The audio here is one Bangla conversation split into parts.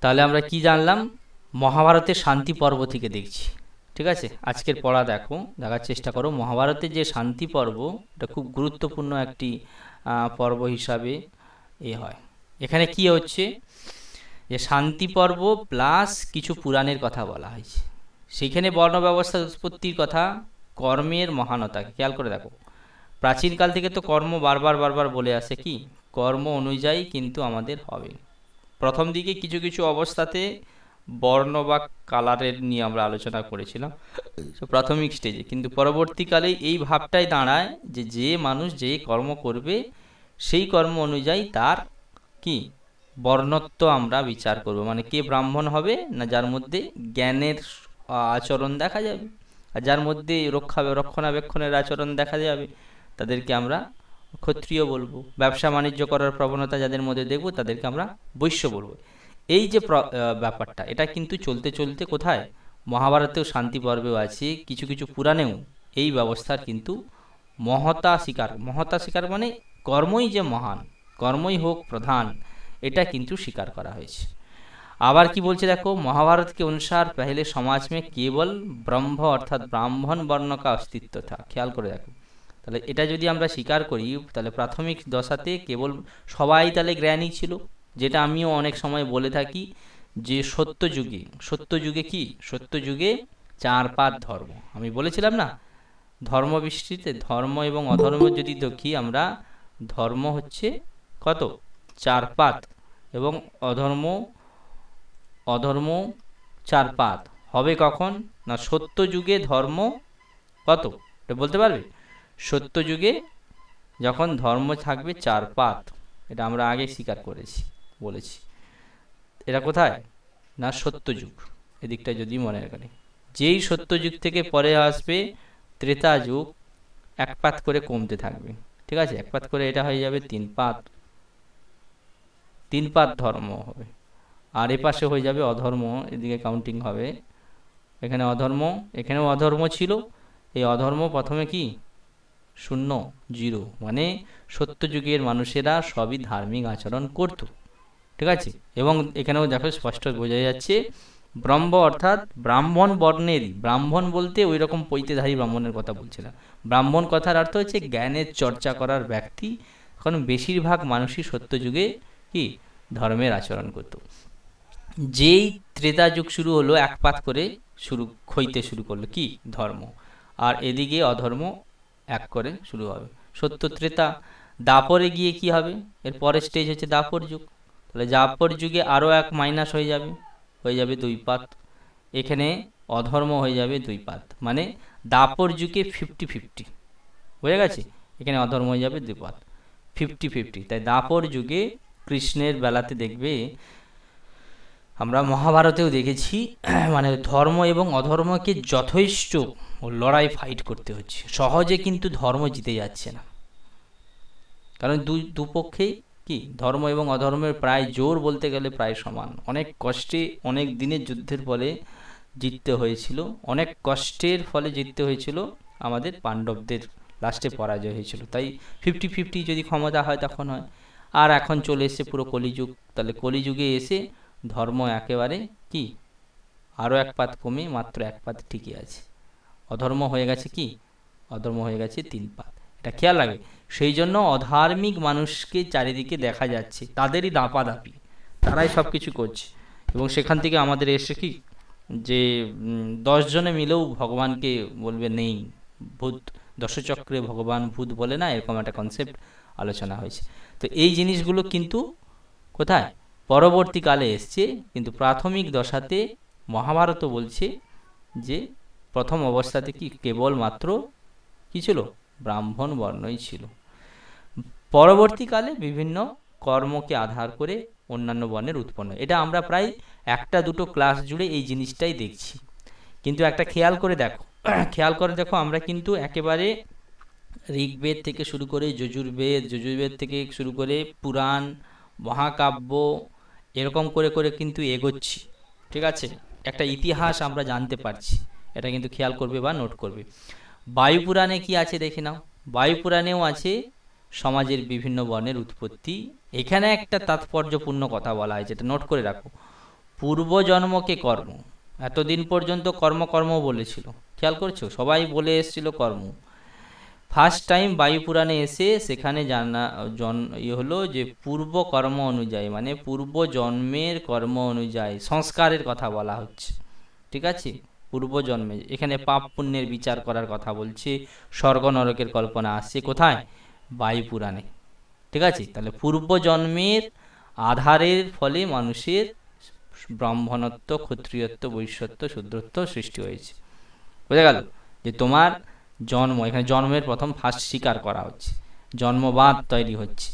তাহলে আমরা কি জানলাম? মহাভারতের শান্তি পর্ব থেকে দেখছি। ঠিক আছে, আজকের পড়া দেখো, দেখার চেষ্টা করো। মহাভারতের যে শান্তি পর্ব, এটা খুব গুরুত্বপূর্ণ একটি পর্ব হিসাবে হয়। এখানে কি হচ্ছে, যে শান্তি পর্ব প্লাস কিছু পুরাণের কথা বলা হয়েছে। সেখানে বর্ণ ব্যবস্থার উৎপত্তির কথা, কর্মের মহানতা খেয়াল করে দেখো। প্রাচীনকাল থেকে তো কর্ম বারবার বারবার বলে আসে, কি কর্ম অনুযায়ী কিন্তু আমাদের হবে। প্রথম দিকে কিছু কিছু অবস্থাতে বর্ণ বা কালারের নিয়ে আমরা আলোচনা করেছিলাম প্রাথমিক স্টেজে, কিন্তু পরবর্তীকালে এই ভাবটাই দাঁড়ায় যে যে মানুষ যে কর্ম করবে সেই কর্ম অনুযায়ী তার কি বর্ণত্ব আমরা বিচার করব। মানে কে ব্রাহ্মণ হবে, না যার মধ্যে জ্ঞানের আচরণ দেখা যাবে, আর যার মধ্যে রক্ষণাবেক্ষণের আচরণ দেখা যাবে তাদেরকে আমরা ক্ষত্রিয় বলবো। ব্যবসা বাণিজ্য করার প্রবণতা যাদের মধ্যে দেখব তাদেরকে আমরা বৈশ্য বলবো। এই যে ব্যাপারটা, এটা কিন্তু চলতে চলতে কোথায়, মহাভারতেও শান্তি পর্বেও আছে, কিছু কিছু পুরাণেও এই ব্যবস্থার কিন্তু মহতা স্বীকার মানে কর্মই যে মহান, কর্মই হোক প্রধান, এটা কিন্তু স্বীকার করা হয়েছে। আবার কি বলছে দেখো, महाभारत के अनुसार पहले समाज में केवल ब्रह्म অর্থাৎ ব্রাহ্মণ বর্ণ কা অস্তিত্ব থা। খেয়াল করে দেখো, তাহলে এটা যদি আমরা স্বীকার করি, তাহলে প্রাথমিক দশাতে কেবল সবাই তাহলে জ্ঞানী ছিল। যেটা আমিও অনেক সময় বলে থাকি, যে সত্যযুগে কি সত্যযুগে চার পাত ধর্ম, আমি বলেছিলাম না, ধর্ম বৃষ্টিতে ধর্ম এবং অধর্ম যদি দেখি আমরা, ধর্ম হচ্ছে কত, চার পাত, এবং অধর্ম অধর্ম চার পাত হবে কখন, না সত্য যুগে ধর্ম কত, এটা বলতে পারবে? সত্য যুগে যখন ধর্ম থাকবে চার পাত, এটা আমরা আগে স্বীকার করেছি, বলেছি। এটা কোথায়, না সত্যযুগ। এদিকটা যদি মনে রাখে, যেই সত্যযুগ থেকে পরে আসবে ত্রেতা যুগ, এক পাত করে কমতে থাকবে। ঠিক আছে, এক পাত করে এটা হয়ে যাবে তিন পাত ধর্ম হবে। আর এপাশে হয়ে যাবে অধর্ম, এদিকে কাউন্টিং হবে। এখানে অধর্ম, এখানেও অধর্ম ছিল। এই অধর্ম প্রথমে কি শূন্য, জিরো, মানে সত্যযুগের মানুষেরা সবই ধার্মিক আচরণ করত। ঠিক আছে, এবং এখানেও দেখো স্পষ্ট বোঝা যাচ্ছে ব্রহ্ম অর্থাৎ ব্রাহ্মণ বর্ণেরই, ব্রাহ্মণ বলতে ওই রকম পৈতেধারী ব্রাহ্মণের কথা বলছে না। ব্রাহ্মণ কথার অর্থ হচ্ছে জ্ঞানের চর্চা করার ব্যক্তি। এখন বেশিরভাগ মানুষই সত্যযুগে কি ধর্মের আচরণ করত। যেই ত্রেতা যুগ শুরু হলো, একপাত করে ক্ষইতে শুরু করলো কি ধর্ম, আর এদিকে অধর্ম এক করে শুরু হবে। সত্য ত্রেতা, দাপরে গিয়ে কি হবে, এর পরের স্টেজ হচ্ছে দাপর যুগ। তাহলে দাপর যুগে আরও এক মাইনাস হয়ে যাবে দুই পাত। এখানে অধর্ম হয়ে যাবে দুই পাত, মানে দাপর যুগে 50-50 হয়ে গেছে। এখানে অধর্ম হয়ে যাবে দুই পাত, 50-50। তাই দাপর যুগে কৃষ্ণের বেলাতে দেখবে, আমরা মহাভারতেও দেখেছি, মানে ধর্ম এবং অধর্মকে যথেষ্ট লড়াই ফাইট করতে হচ্ছে। সহজে কিন্তু ধর্ম জিতে যাচ্ছে না, কারণ দুপক্ষেই কি ধর্ম এবং অধর্মের প্রায় জোর বলতে গেলে প্রায় সমান। অনেক কষ্টে, অনেক দিনের যুদ্ধের ফলে জিততে হয়েছিল, অনেক কষ্টের ফলে জিততে হয়েছিল আমাদের পাণ্ডবদের, লাস্টে পরাজয় হয়েছিল। তাই 50-50 যদি ক্ষমতা হয় তখন হয়। আর এখন চলে এসছে পুরো কলিযুগ, তাহলে কলিযুগে এসে ধর্ম একেবারে কি আরও এক পাত কমে মাত্র এক পাত ঠিকই আছে। অধর্ম হয়ে গেছে কি, অধর্ম হয়ে গেছে তিন পাত। এটা খেয়াল রাখবে। সেই জন্য অধার্মিক মানুষকে চারিদিকে দেখা যাচ্ছে, তাদেরই দাপাদাপি, তারাই সব কিছু করছে। এবং সেখান থেকে আমাদের এসে কি, যে 10 জনে মিলেও ভগবানকে বলবে নেই, ভূত দশচক্রে ভগবান ভূত বলে না, এরকম একটা কনসেপ্ট আলোচনা হয়েছে। তো এই জিনিসগুলো কিন্তু কোথায় পরবর্তীকালে এসছে, কিন্তু প্রাথমিক দশাতে মহাভারত বলছে যে প্রথম অবস্থাতে কি কেবলমাত্র কি ছিল, ব্রাহ্মণ বর্ণই ছিল। পরবর্তীকালে বিভিন্ন কর্মকে আধার করে অন্যান্য বর্ণের উৎপন্ন, এটা আমরা প্রায় একটা দুটো ক্লাস জুড়ে এই জিনিসটাই দেখছি। কিন্তু একটা খেয়াল করে দেখো, আমরা কিন্তু একেবারে ঋগ্বেদ থেকে শুরু করে যজুর্বেদ থেকে শুরু করে পুরাণ, মহাকাব্য, এরকম করে করে কিন্তু এগোচ্ছি। ঠিক আছে, একটা ইতিহাস আমরা জানতে পারছি। এটা কিন্তু খেয়াল করবে বা নোট করবে। বায়ুপুরাণে কি আছে দেখে নাও। বায়ুপুরাণেও আছে সমাজের বিভিন্ন বর্ণের উৎপত্তি। এখানে একটা তাৎপর্যপূর্ণ কথা বলা হয়, যেটা নোট করে রাখো। পূর্বজন্মকে কর্ম, এতদিন পর্যন্ত কর্ম কর্ম বলেছিল, খেয়াল করছো, সবাই বলে এসেছিল কর্ম। ফার্স্ট টাইম বায়ু পুরাণে এসে সেখানে জানা হলো যে পূর্ব কর্ম অনুযায়ী, মানে পূর্ব জন্মের কর্ম অনুযায়ী সংস্কারের কথা বলা হচ্ছে। ঠিক আছে, পূর্ব জন্মে এখানে পাপ পুণ্যের বিচার করার কথা বলছে, স্বর্গ নরকের কল্পনা আসছে কোথায়? বায়ু পুরাণে। ঠিক আছে, তাহলে পূর্ব জন্মের আধারের ফলে মানুষের ব্রাহ্মণত্ব, ক্ষত্রিয়ত্ব, বৈশ্যত্ব, শূদ্রত্ব সৃষ্টি হয়েছে। বোঝা গেল যে তোমার জন্ম, এখানে জন্মের প্রথম ফার্স্ট স্বীকার করা হচ্ছে, জন্মবাদ তৈরি হচ্ছে,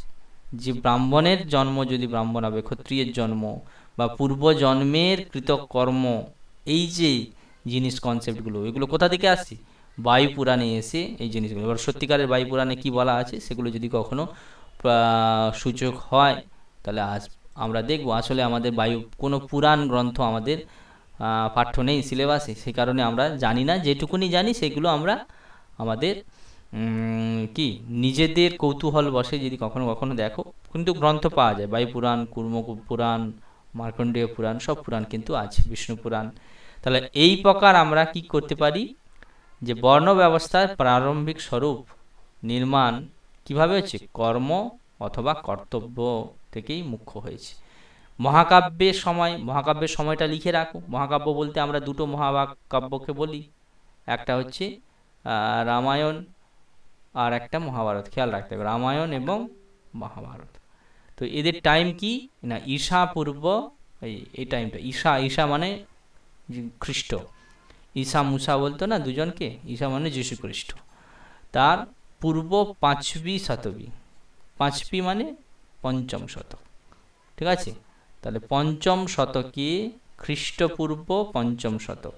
যে ব্রাহ্মণের জন্ম যদি ব্রাহ্মণ হবে, ক্ষত্রিয়ের জন্ম বা পূর্ব জন্মের কৃতকর্ম, এই যে জিনিস কনসেপ্টগুলো, এগুলো কোথা থেকে আসছে? বায়ু পুরাণে এসে এই জিনিসগুলো। এবার সত্যিকারের বায়ু পুরাণে কী বলা আছে সেগুলো যদি কখনো সূচক হয় তাহলে আমরা দেখব আসলে আমাদের বায়ু কোনো পুরাণ গ্রন্থ আমাদের পাঠ্য নেই সিলেবাসে, সেই কারণে আমরা জানি না। যেটুকুনি জানি সেগুলো আমরা আমাদের কি নিজেদের কৌতূহল বসে যদি কখনো কখনো দেখো, কিন্তু গ্রন্থ পাওয়া যায়, বায়ু পুরাণ, কুর্ম পুরাণ, মার্কণ্ডেয় পুরাণ, সব পুরাণ কিন্তু আছে, বিষ্ণু পুরাণ। তাহলে এই প্রকার আমরা কি করতে পারি, যে বর্ণ ব্যবস্থার প্রারম্ভিক স্বরূপ নির্মাণ কিভাবে হচ্ছে? কর্ম অথবা কর্তব্য থেকেই মুখ্য হয়েছে। মহাকাব্যের সময়, মহাকাব্যের সময়টা লিখে রাখো। মহাকাব্য বলতে আমরা দুটো মহাকাব্যকে বলি, একটা হচ্ছে রামায়ণ আর একটা মহাভারত। খেয়াল রাখতে হবে, রামায়ণ এবং মহাভারত। তো এদের টাইম কি না, ঈশা পূর্ব, এই টাইমটা ঈশা, ঈশা মানে খ্রিস্ট, ঈশা মুসা বলতো না দুজনকে, ঈশা মানে যীশু খ্রিস্ট, তার পূর্ব 5वी শতবী, 5वी মানে পঞ্চম শতক। ঠিক আছে, তাহলে পঞ্চম শতকে, খ্রিস্টপূর্ব পঞ্চম শতক,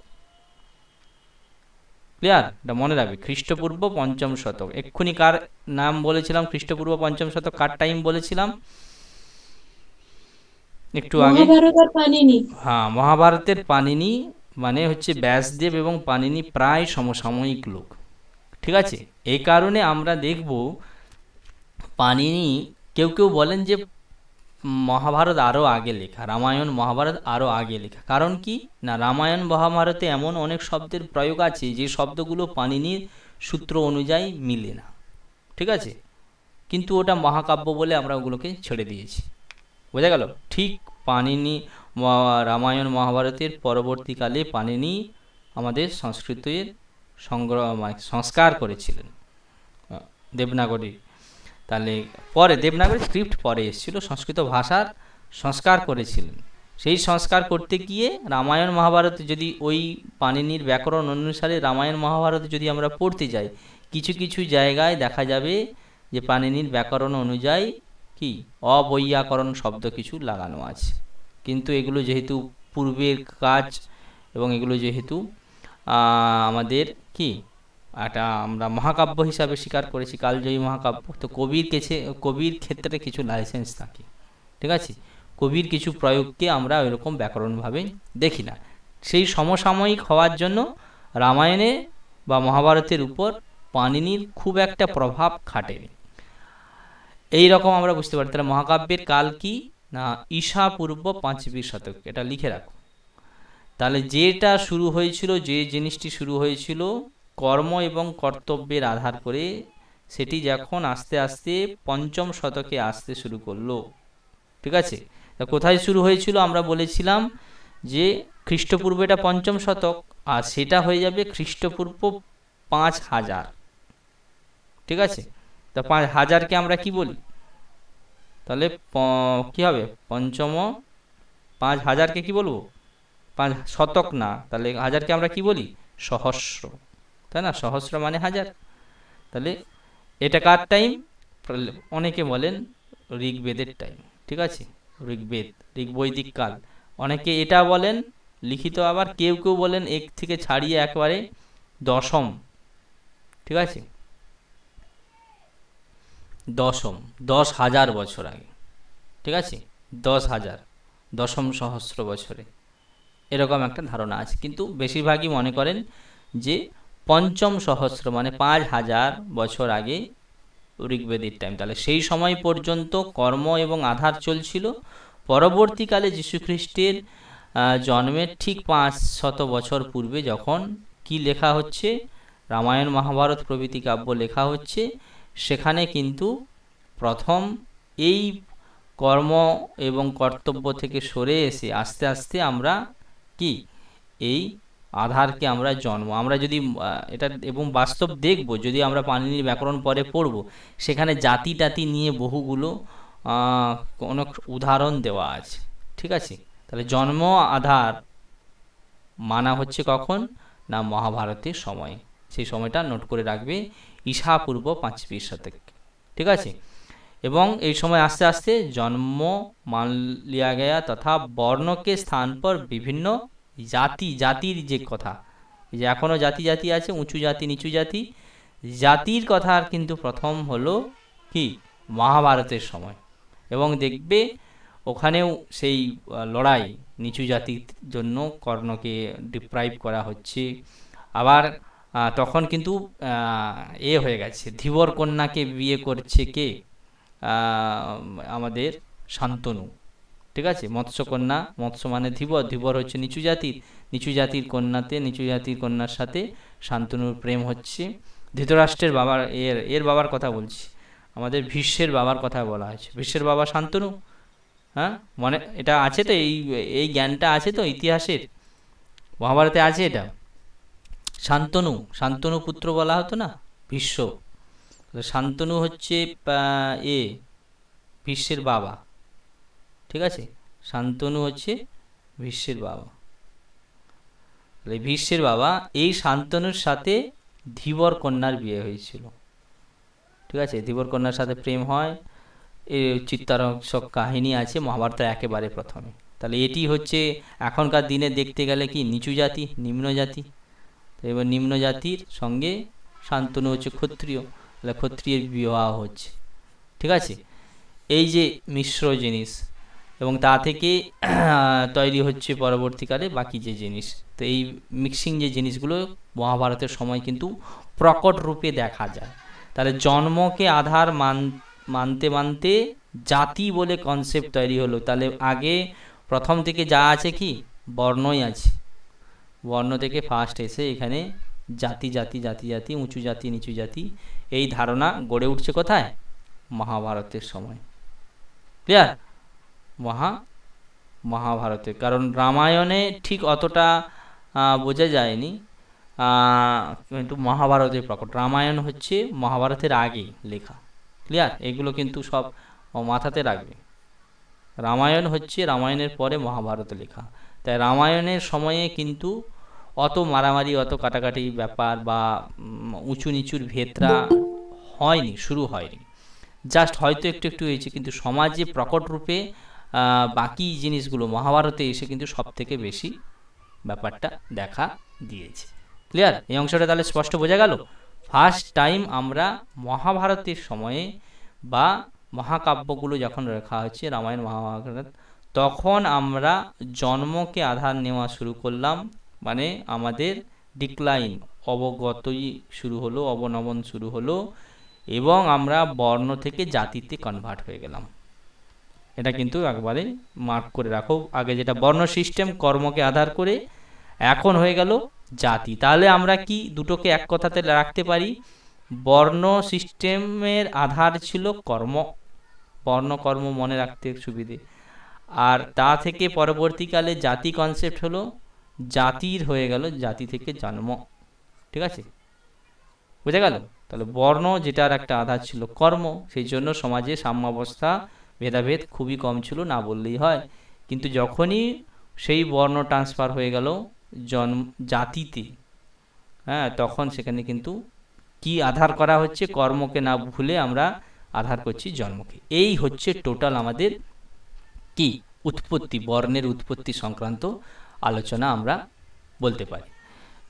ক্লিয়ার? এটা মনে রাখবে, খ্রিস্টপূর্ব পঞ্চম শতক। এক্ষুনি কার নাম বলেছিলাম? খ্রিস্টপূর্ব পঞ্চম শতক কার টাইম বলেছিলাম একটু আগে? হ্যাঁ, মহাভারতের পাণিনি মানে হচ্ছে ব্যাসদেব এবং পাণিনি প্রায় সমসাময়িক লোক। ঠিক আছে, এই কারণে আমরা দেখব পাণিনি, কেউ কেউ বলেন যে মহাভারত আরও আগে লেখা, রামায়ণ মহাভারত আরও আগে লেখা। কারণ কি না, রামায়ণ মহাভারতে এমন অনেক শব্দের প্রয়োগ আছে যে শব্দগুলো পাণিনির সূত্র অনুযায়ী মিলে না। ঠিক আছে, কিন্তু ওটা মহাকাব্য বলে আমরা ওগুলোকে ছেড়ে দিয়েছি। বোঝা গেল? ঠিক পাণিনি রামায়ণ মহাভারতের পরবর্তীকালে পাণিনি আমাদের সংস্কৃতের সংস্কার করেছিলেন দেবনাগরী। তাহলে পরে দেবনাগরী স্ক্রিপ্ট পরে এসেছিল, সংস্কৃত ভাষার সংস্কার করেছিলেন। সেই সংস্কার করতে গিয়ে রামায়ণ মহাভারত যদি ওই পাণিনির ব্যাকরণ অনুসারে রামায়ণ মহাভারত যদি আমরা পড়তে যাই, কিছু কিছু জায়গায় দেখা যাবে যে পাণিনির ব্যাকরণ অনুযায়ী কি অবৈয়াকরণ শব্দ কিছু লাগানো আছে। কিন্তু এগুলো যেহেতু পূর্বের কাজ এবং এগুলো যেহেতু আমাদের কি একটা আমরা মহাকাব্য হিসাবে স্বীকার করেছি, কালজয়ী মহাকাব্য, তো কবির ক্ষেত্রে কিছু লাইসেন্স থাকে। ঠিক আছে, কবির কিছু প্রয়োগকে আমরা ওইরকম ব্যাকরণভাবে দেখি না। সেই সমসাময়িক হওয়ার জন্য রামায়ণে বা মহাভারতের উপর পাণিনির খুব একটা প্রভাব খাটেনি, এই রকম আমরা বুঝতে পারি। তাহলে মহাকাব্যের কাল কি না, ঈশা পূর্ব 5वी শতক, এটা লিখে রাখো। তাহলে যেটা শুরু হয়েছিল, যে জিনিসটি শুরু হয়েছিল কর্ম এবং কর্তব্যের আধার করে, সেটি যখন আস্তে আস্তে পঞ্চম শতকে আসতে শুরু করলো। ঠিক আছে, তা কোথায় শুরু হয়েছিল? আমরা বলেছিলাম যে খ্রিস্টপূর্ব এটা পঞ্চম শতক, আর সেটা হয়ে যাবে খ্রিস্টপূর্ব 5000। ঠিক আছে, তা 5000কে আমরা কি বলি? তাহলে কি হবে? পঞ্চম, 5000কে কি বলবো? 5 শতক না, তাহলে হাজারকে আমরা কি বলি? সহস্র, তাই না? সহস্র মানে হাজার। তাহলে এটা কার টাইম? অনেকে বলেন ঋগ্বেদের টাইম। ঠিক আছে, ঋগ্বেদ, ঋগ্বৈদিক কাল, অনেকে এটা বলেন লিখিত, আবার কেউ কেউ বলেন এক থেকে ছাড়িয়ে একবারে দশম। ঠিক আছে, দশম, 10,000 বছর আগে। ঠিক আছে, 10,000, দশম সহস্র বছরে, এরকম একটা ধারণা আছে। কিন্তু বেশিরভাগই মনে করেন যে পঞ্চম সহস্র মানে 5000 বছর আগে ঋগ্বেদের টাইম। তাহলে সেই সময় পর্যন্ত কর্ম এবং আধার চলছিল। পরবর্তীকালে যীশুখ্রিস্টের জন্মের ঠিক 500 বছর পূর্বে যখন কি লেখা হচ্ছে, রামায়ণ মহাভারত প্রভৃতি কাব্য লেখা হচ্ছে, সেখানে কিন্তু প্রথম এই কর্ম এবং কর্তব্য থেকে সরে এসে আস্তে আস্তে আমরা কি এই আধারকে আমরা আমরা যদি এটা এবং বাস্তব দেখব, যদি আমরা পাণিনির ব্যাকরণ পরে পড়ব, সেখানে জাতি টাতি নিয়ে বহুগুলো অনেক উদাহরণ দেওয়া আছে। ঠিক আছে, তাহলে জন্ম আধার মানা হচ্ছে কখন না, মহাভারতের সময়। সেই সময়টা নোট করে রাখবে, ঈশাপূর্ব 5वीं শতক। ঠিক আছে, এবং এই সময় আস্তে আস্তে জন্ম মান লিয়া গয়া তথা বর্ণকে স্থান পর বিভিন্ন জাতির যে কথা, যে এখনো জাতি জাতি আছে, উঁচু জাতি নিচু জাতি, জাতির কথা কিন্তু প্রথম হলো কি মহাভারতের সময়। এবং দেখবে ওখানেও সেই লড়াই, নিচু জাতির জন্য কর্ণকে ডিপ্রাইভ করা হচ্ছে। আবার তখন কিন্তু হয়ে গেছে, ধীবর কন্যাকে বিয়ে করছে কে, আমাদের শান্তনু। ঠিক আছে, মৎস্যকন্যা, মৎস্য মানে ধীবর, ধীবর হচ্ছে নিচু জাতির, নিচু জাতির কন্যাতে, নিচু জাতির কন্যার সাথে শান্তনুর প্রেম হচ্ছে। ধৃতরাষ্ট্রের বাবার এর বাবার কথা বলছি, আমাদের ভীষ্মের বাবার কথা বলা হয়েছে। ভীষ্মের বাবা শান্তনু, হ্যাঁ মানে এটা আছে তো, এই জ্ঞানটা আছে তো ইতিহাসের, মহাভারতে আছে এটা। শান্তনু পুত্র বলা হতো না ভীষ্ম, শান্তনু হচ্ছে ভীষ্মের বাবা। ঠিক আছে, শান্তনু হচ্ছে ভীষ্মের বাবা। ভীষ্মের বাবা এই শান্তনুর সাথে ধীবর কন্যার বিয়ে হয়েছিল। ঠিক আছে, ধীবর কন্যার সাথে প্রেম হয়, এই চিত্তাকর্ষক কাহিনী আছে মহাভারতের একেবারে প্রথমে। তাহলে এটি হচ্ছে এখনকার দিনে দেখতে গেলে কি নিচু জাতি, নিম্ন জাতি। এবার নিম্ন জাতির সঙ্গে শান্তনু হচ্ছে ক্ষত্রিয়, তাহলে ক্ষত্রিয়ের বিবাহ হচ্ছে। ঠিক আছে, এই যে মিশ্র জিনিস, এবং তা থেকে তৈরি হচ্ছে পরবর্তীকালে বাকি যে জিনিস। তো এই মিক্সিং যে জিনিসগুলো মহাভারতের সময় কিন্তু প্রকট রূপে দেখা যায়। তাহলে জন্মকে আধার মানতে মানতে জাতি বলে কনসেপ্ট তৈরি হলো। তাহলে আগে প্রথম থেকে যা আছে কি বর্ণই আছে, বর্ণ থেকে ফার্স্ট এসে এখানে জাতি জাতি জাতি জাতি, উঁচু জাতি নিচু জাতি, এই ধারণা গড়ে উঠছে কোথায়, মহাভারতের সময়। ক্লিয়ার? মহাভারতে, কারণ রামায়ণে ঠিক অতটা বোঝা যায়নি, কিন্তু মহাভারতে প্রকট। রামায়ণ হচ্ছে মহাভারতের আগে লেখা। ক্লিয়ার? এগুলো কিন্তু সব মাথাতে রাখবে। রামায়ণ হচ্ছে রামায়ণের পরে মহাভারত লেখা। তাই রামায়ণের সময়ে কিন্তু অত মারামারি, অত কাটাকাটি ব্যাপার বা উঁচু নিচুর ভেতরা হয়নি, শুরু হয়নি। জাস্ট হয়তো একটু একটু হয়েছে, কিন্তু সমাজে প্রকট রূপে বাকি জিনিসগুলো মহাভারতে এসে কিন্তু সব থেকে বেশি ব্যাপারটা দেখা দিয়েছে। ক্লিয়ার? এই অংশটা তাহলে স্পষ্ট বোঝা গেল। ফার্স্ট টাইম আমরা মহাভারতের সময়ে বা মহাকাব্যগুলো যখন লেখা হচ্ছে, রামায়ণ মহাভারত, তখন আমরা জন্মকে আধার নেওয়া শুরু করলাম। মানে আমাদের ডিক্লাইন, অবগতই শুরু হলো, অবনমন শুরু হলো, এবং আমরা বর্ণ থেকে জাতিতে কনভার্ট হয়ে গেলাম। এটা কিন্তু একবারে মার্ক করে রাখো। আগে যেটা বর্ণ সিস্টেম, কর্মকে আধার করে, এখন হয়ে গেল জাতি। তাহলে আমরা কি দুটোকে এক কথাতে রাখতে পারি, বর্ণ সিস্টেমের আধার ছিল কর্ম, বর্ণ কর্ম মনে রাখতে সুবিধে, আর তা থেকে পরবর্তীকালে জাতি কনসেপ্ট হলো, জাতির হয়ে গেল জাতি থেকে জন্ম। ঠিক আছে, বুঝা গেল? তাহলে বর্ণ যেটার একটা আধার ছিল কর্ম, সেই জন্য সমাজে সাম্যাবস্থা, ভেদাভেদ খুবই কম ছিল, না বললেই হয়। কিন্তু যখনই সেই বর্ণ ট্রান্সফার হয়ে গেল জাতিতে, হ্যাঁ, তখন সেখানে কিন্তু কি আধার করা হচ্ছে, কর্মকে না ভুলে আমরা আধার করছি জন্মকে। এই হচ্ছে টোটাল আমাদের কি উৎপত্তি, বর্ণের উৎপত্তি সংক্রান্ত আলোচনা আমরা বলতে পারি।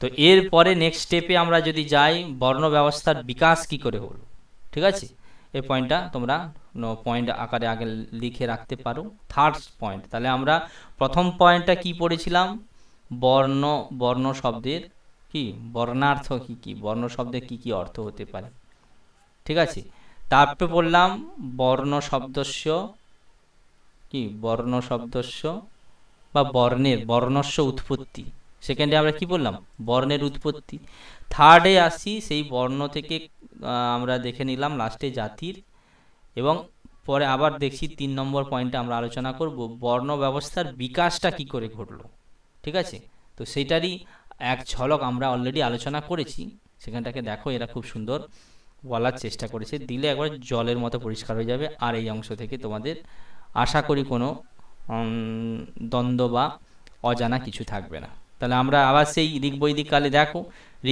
তো এর পরে নেক্সট স্টেপে আমরা যদি যাই, বর্ণ ব্যবস্থার বিকাশ কি করে হলো। ঠিক আছে, এই পয়েন্টটা তোমরা পয়েন্ট আকারে আগে লিখে রাখতে পারো। থার্ড পয়েন্ট, তাহলে আমরা প্রথম পয়েন্টটা কি পড়েছিলাম, বর্ণ শব্দের কি বর্ণার্থ কি কি, বর্ণ শব্দের কি কি অর্থ হতে পারে। ঠিক আছে, তারপরে বললাম বর্ণ শব্দস্য কি, বর্ণ শব্দস্য বা বর্ণের, বর্ণস্য উৎপত্তি। সেকেন্ডে আমরা কি বললাম, বর্ণের উৎপত্তি। থার্ডে আসি সেই বর্ণ থেকে আমরা দেখে নিলাম লাস্টে জাতির, এবং পরে আবার দেখছি 3 নম্বর পয়েন্টে আমরা আলোচনা করব বর্ণ ব্যবস্থার বিকাশটা কি করে ঘটলো। ঠিক আছে, তো সেইটারই এক ঝলক আমরা অলরেডি আলোচনা করেছি, সেখানটাকে দেখো, এরা খুব সুন্দর বলার চেষ্টা করেছে, দিলে একবার জলের মতো পরিষ্কার হয়ে যাবে, আর এই অংশ থেকে তোমাদের আশা করি কোনো দ্বন্দ্ব বা অজানা কিছু থাকবে না। তাহলে আমরা আবার সেই ঋগ্বৈদিক কালে দেখো,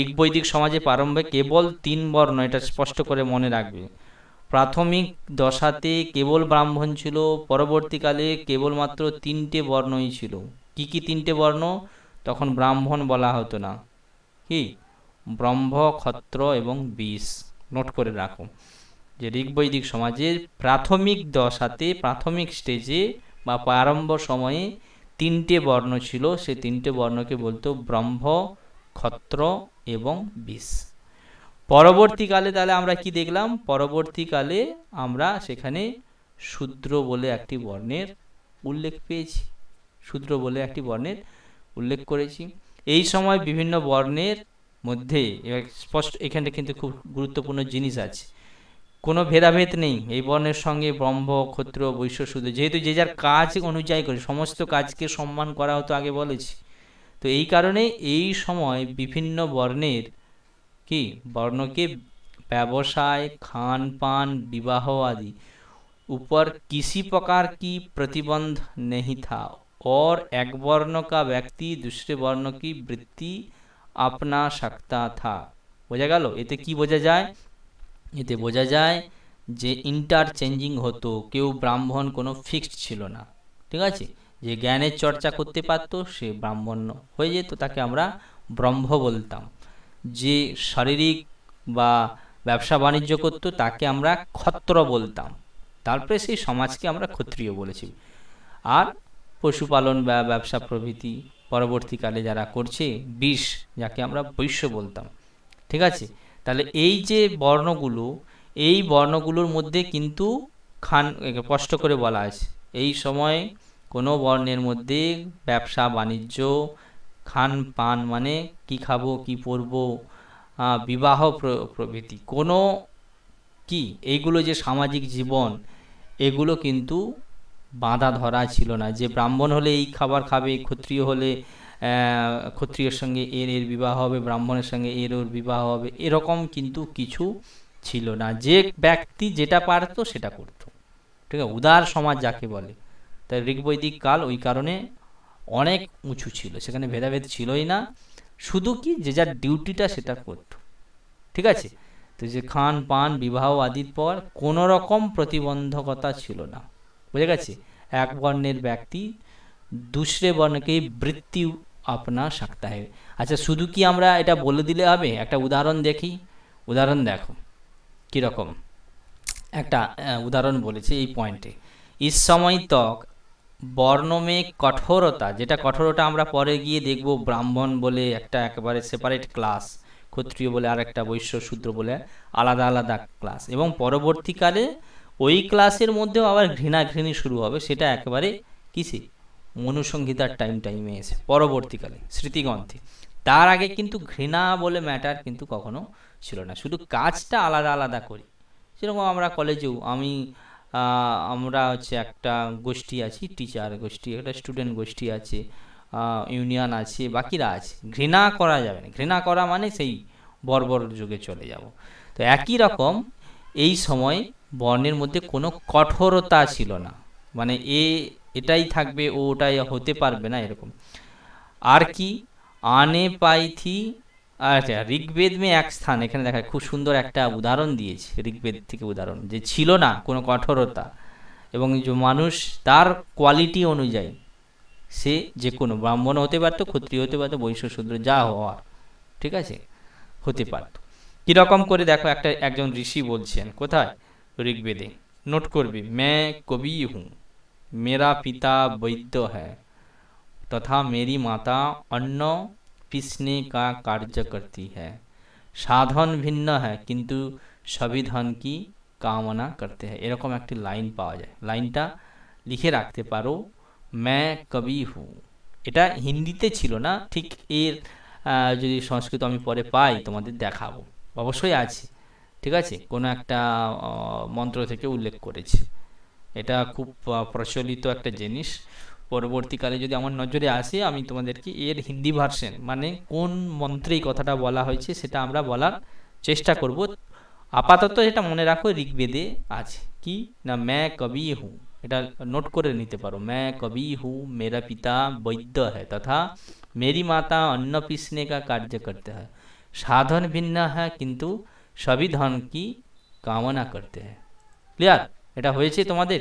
ঋগ্বৈদিক সমাজে প্রারম্ভে কেবল 3 বর্ণ, এটা স্পষ্ট করে মনে রাখবে। প্রাথমিক দশাতে কেবল ব্রাহ্মণ ছিল, পরবর্তীকালে কেবলমাত্র 3টে বর্ণই ছিল। কি কি 3টে বর্ণ? তখন ব্রাহ্মণ বলা হতো না, কি ব্রহ্ম, ক্ষত্র এবং বিষ। নোট করে রাখো যে ঋগ্বৈদিক সমাজের প্রাথমিক দশাতে, প্রাথমিক স্টেজে বা প্রারম্ভ সময়ে 3টে বর্ণ ছিল, সেই 3টে বর্ণকে বলতো ব্রহ্ম, ক্ষত্র এবং বিষ। পরবর্তীকালে তাহলে আমরা কি দেখলাম, পরবর্তীকালে আমরা সেখানে শূদ্র বলে একটি বর্ণের উল্লেখ পেয়েছি, শূদ্র বলে একটি বর্ণের উল্লেখ করেছি। এই সময় বিভিন্ন বর্ণের মধ্যে স্পষ্ট, এখানে কিন্তু খুব গুরুত্বপূর্ণ জিনিস আছে, কোনো ভেদাভেদ নেই এই বর্ণের সঙ্গে ব্রহ্ম, ক্ষত্র, বৈশ্য, শূদ্র, যেহেতু যে যার কাজ অনুযায়ী করে সমস্ত কাজকে সম্মান করা হতো, আগে বলেছি। তো এই কারণে এই সময় বিভিন্ন বর্ণের কি বর্ণ के व्यवसाय, खान पान, विवाह आदि ऊपर किसी प्रकार की प्रतिबंध नहीं था, और एक वर्ण का व्यक्ति दूसरे वर्ण की वृत्ति अपना सकता था। বোঝা গেল? এতে কি বোঝা যায়? এতে বোঝা যায় যে ইন্টারচেঞ্জিং হতো, কেউ ব্রাহ্মণ কোনো ফিক্সড ছিল না। ঠিক আছে, যে জ্ঞানের চর্চা করতে পারতো সে ব্রাহ্মণ হয়ে যেত, তাকে আমরা ব্রহ্ম বলতাম। যে শারীরিক বা ব্যবসা বাণিজ্য করত তাকে আমরা ক্ষত্র বলতাম। তারপরে সেই সমাজকে আমরা ক্ষত্রিয় বলেছি। আর পশুপালন বা ব্যবসা প্রভৃতি পরবর্তীকালে যারা করছে, বিষ, যাকে আমরা বৈশ্য বলতাম। ঠিক আছে, তাহলে এই যে বর্ণগুলো, এই বর্ণগুলোর মধ্যে কিন্তু স্পষ্ট করে বলা আছে, এই সময় কোনো বর্ণের মধ্যে ব্যবসা বাণিজ্য, খান পান মানে কি খাবো, কি পরবো, বিবাহ প্রভৃতি কোনো কি, এইগুলো যে সামাজিক জীবন, এগুলো কিন্তু বাঁধা ধরা ছিল না, যে ব্রাহ্মণ হলে এই খাবার খাবে, ক্ষত্রিয় হলে ক্ষত্রিয়ের সঙ্গে এর এর বিবাহ হবে, ব্রাহ্মণের সঙ্গে এর ওর বিবাহ হবে, এরকম কিন্তু কিছু ছিল না। যে ব্যক্তি যেটা পারতো সেটা করতো। ঠিক আছে, উদার সমাজ যাকে বলে। তাই ঋগ্বৈদিক কাল ওই কারণে অনেক উঁচু ছিল, সেখানে ভেদাভেদ ছিলই না, শুধু কি যে যার ডিউটিটা সেটা করত। ঠিক আছে, তো যে খান পান, বিবাহ আদির পর কোনো রকম প্রতিবন্ধকতা ছিল না। বুঝে গেছে? এক বর্ণের ব্যক্তি दूसरे वर्ण की বৃত্তি अपना सकता है। আচ্ছা, শুধু কি আমরা এটা বলে দিলে হবে? একটা উদাহরণ দেখি। উদাহরণ দেখো কীরকম, একটা উদাহরণ বলেছে এই পয়েন্টে। इस समय तक বর্ণ মে কঠোরতা, যেটা কঠোরতা আমরা পরে গিয়ে দেখব, ব্রাহ্মণ বলে একটা একেবারে সেপারেট ক্লাস, ক্ষত্রিয় বলে আর একটা, বৈশ্য শূদ্র বলে আলাদা আলাদা ক্লাস, এবং পরবর্তীকালে ওই ক্লাসের মধ্যেও আবার ঘৃণাঘৃণী শুরু হবে, সেটা একেবারে কিসে, মনুসংহিতার টাইমে এসে পরবর্তীকালে স্মৃতিগ্রন্থে। তার আগে কিন্তু ঘৃণা বলে ম্যাটার কিন্তু কখনো ছিল না, শুধু কাজটা আলাদা আলাদা করি। যেরকম আমরা কলেজেও আমরা হচ্ছে একটা গোষ্ঠী আছি, টিচার গোষ্ঠী, একটা স্টুডেন্ট গোষ্ঠী আছে, ইউনিয়ন আছে, বাকিরা আছে, ঘৃণা করা যাবে না। ঘৃণা করা মানে সেই বর্বর যুগে চলে যাব। তো একই রকম এই সময় বর্ণের মধ্যে কোনো কঠোরতা ছিল না, মানে এটাই থাকবে, ও ওটাই হতে পারবে না, এরকম। আর কি আনে পাই থি। আচ্ছা, ঋগ্বেদ মে এক স্থান, এখানে দেখা খুব সুন্দর একটা উদাহরণ দিয়েছে ঋগ্বেদ থেকে, উদাহরণ যে ছিল না কোনো কঠোরতা, এবং যে মানুষ তার কোয়ালিটি অনুযায়ী সে যে কোনো ব্রাহ্মণ হতে পারতো, ক্ষত্রিয় হতে পারতো, বৈশ্য শূদ্র যা হওয়ার, ঠিক আছে, হতে পারত। কীরকম করে দেখো, একজন ঋষি বলছেন, কোথায়, ঋগ্বেদে। নোট করবে, मैं कवि हूँ, मेरा पिता वैद्य है तथा मेरी माता अन्न पीसने का कार्य करती है, साधन भिन्न है किंतु सभी धन की कामना करते हैं। এরকম একটি লাইন পাওয়া যায়, লাইনটা লিখে রাখতে পারো, मैं कवि हूँ, এটা হিন্দিতে ছিল না ঠিক। এর যদি সংস্কৃত আমি পরে পাই তোমাদের দেখাবো, অবশ্যই আছে। ঠিক আছে, কোনো একটা মন্ত্র থেকে উল্লেখ করেছে। এটা খুব প্রচলিত একটা জিনিস। পরবর্তীকালে যদি আমার নজরে আসে আমি তোমাদেরকে এর হিন্দি ভার্সন, মানে কোন মন্ত্রে এই কথাটা বলা হয়েছে সেটা আমরা বলার চেষ্টা করব। আপাতত এটা মনে রাখো ঋগ্বেদে আছে কি না, मैं कवि हूँ। এটা নোট করে নিতে পারো, मैं कवि हूँ, मेरा पिता वैद्य है तथा मेरी माता अन्न पीसने का कार्य करते हैं। साधन भिन्न है किंतु सभी धन की कामना करते हैं। ক্লিয়ার? এটা হয়েছে তোমাদের?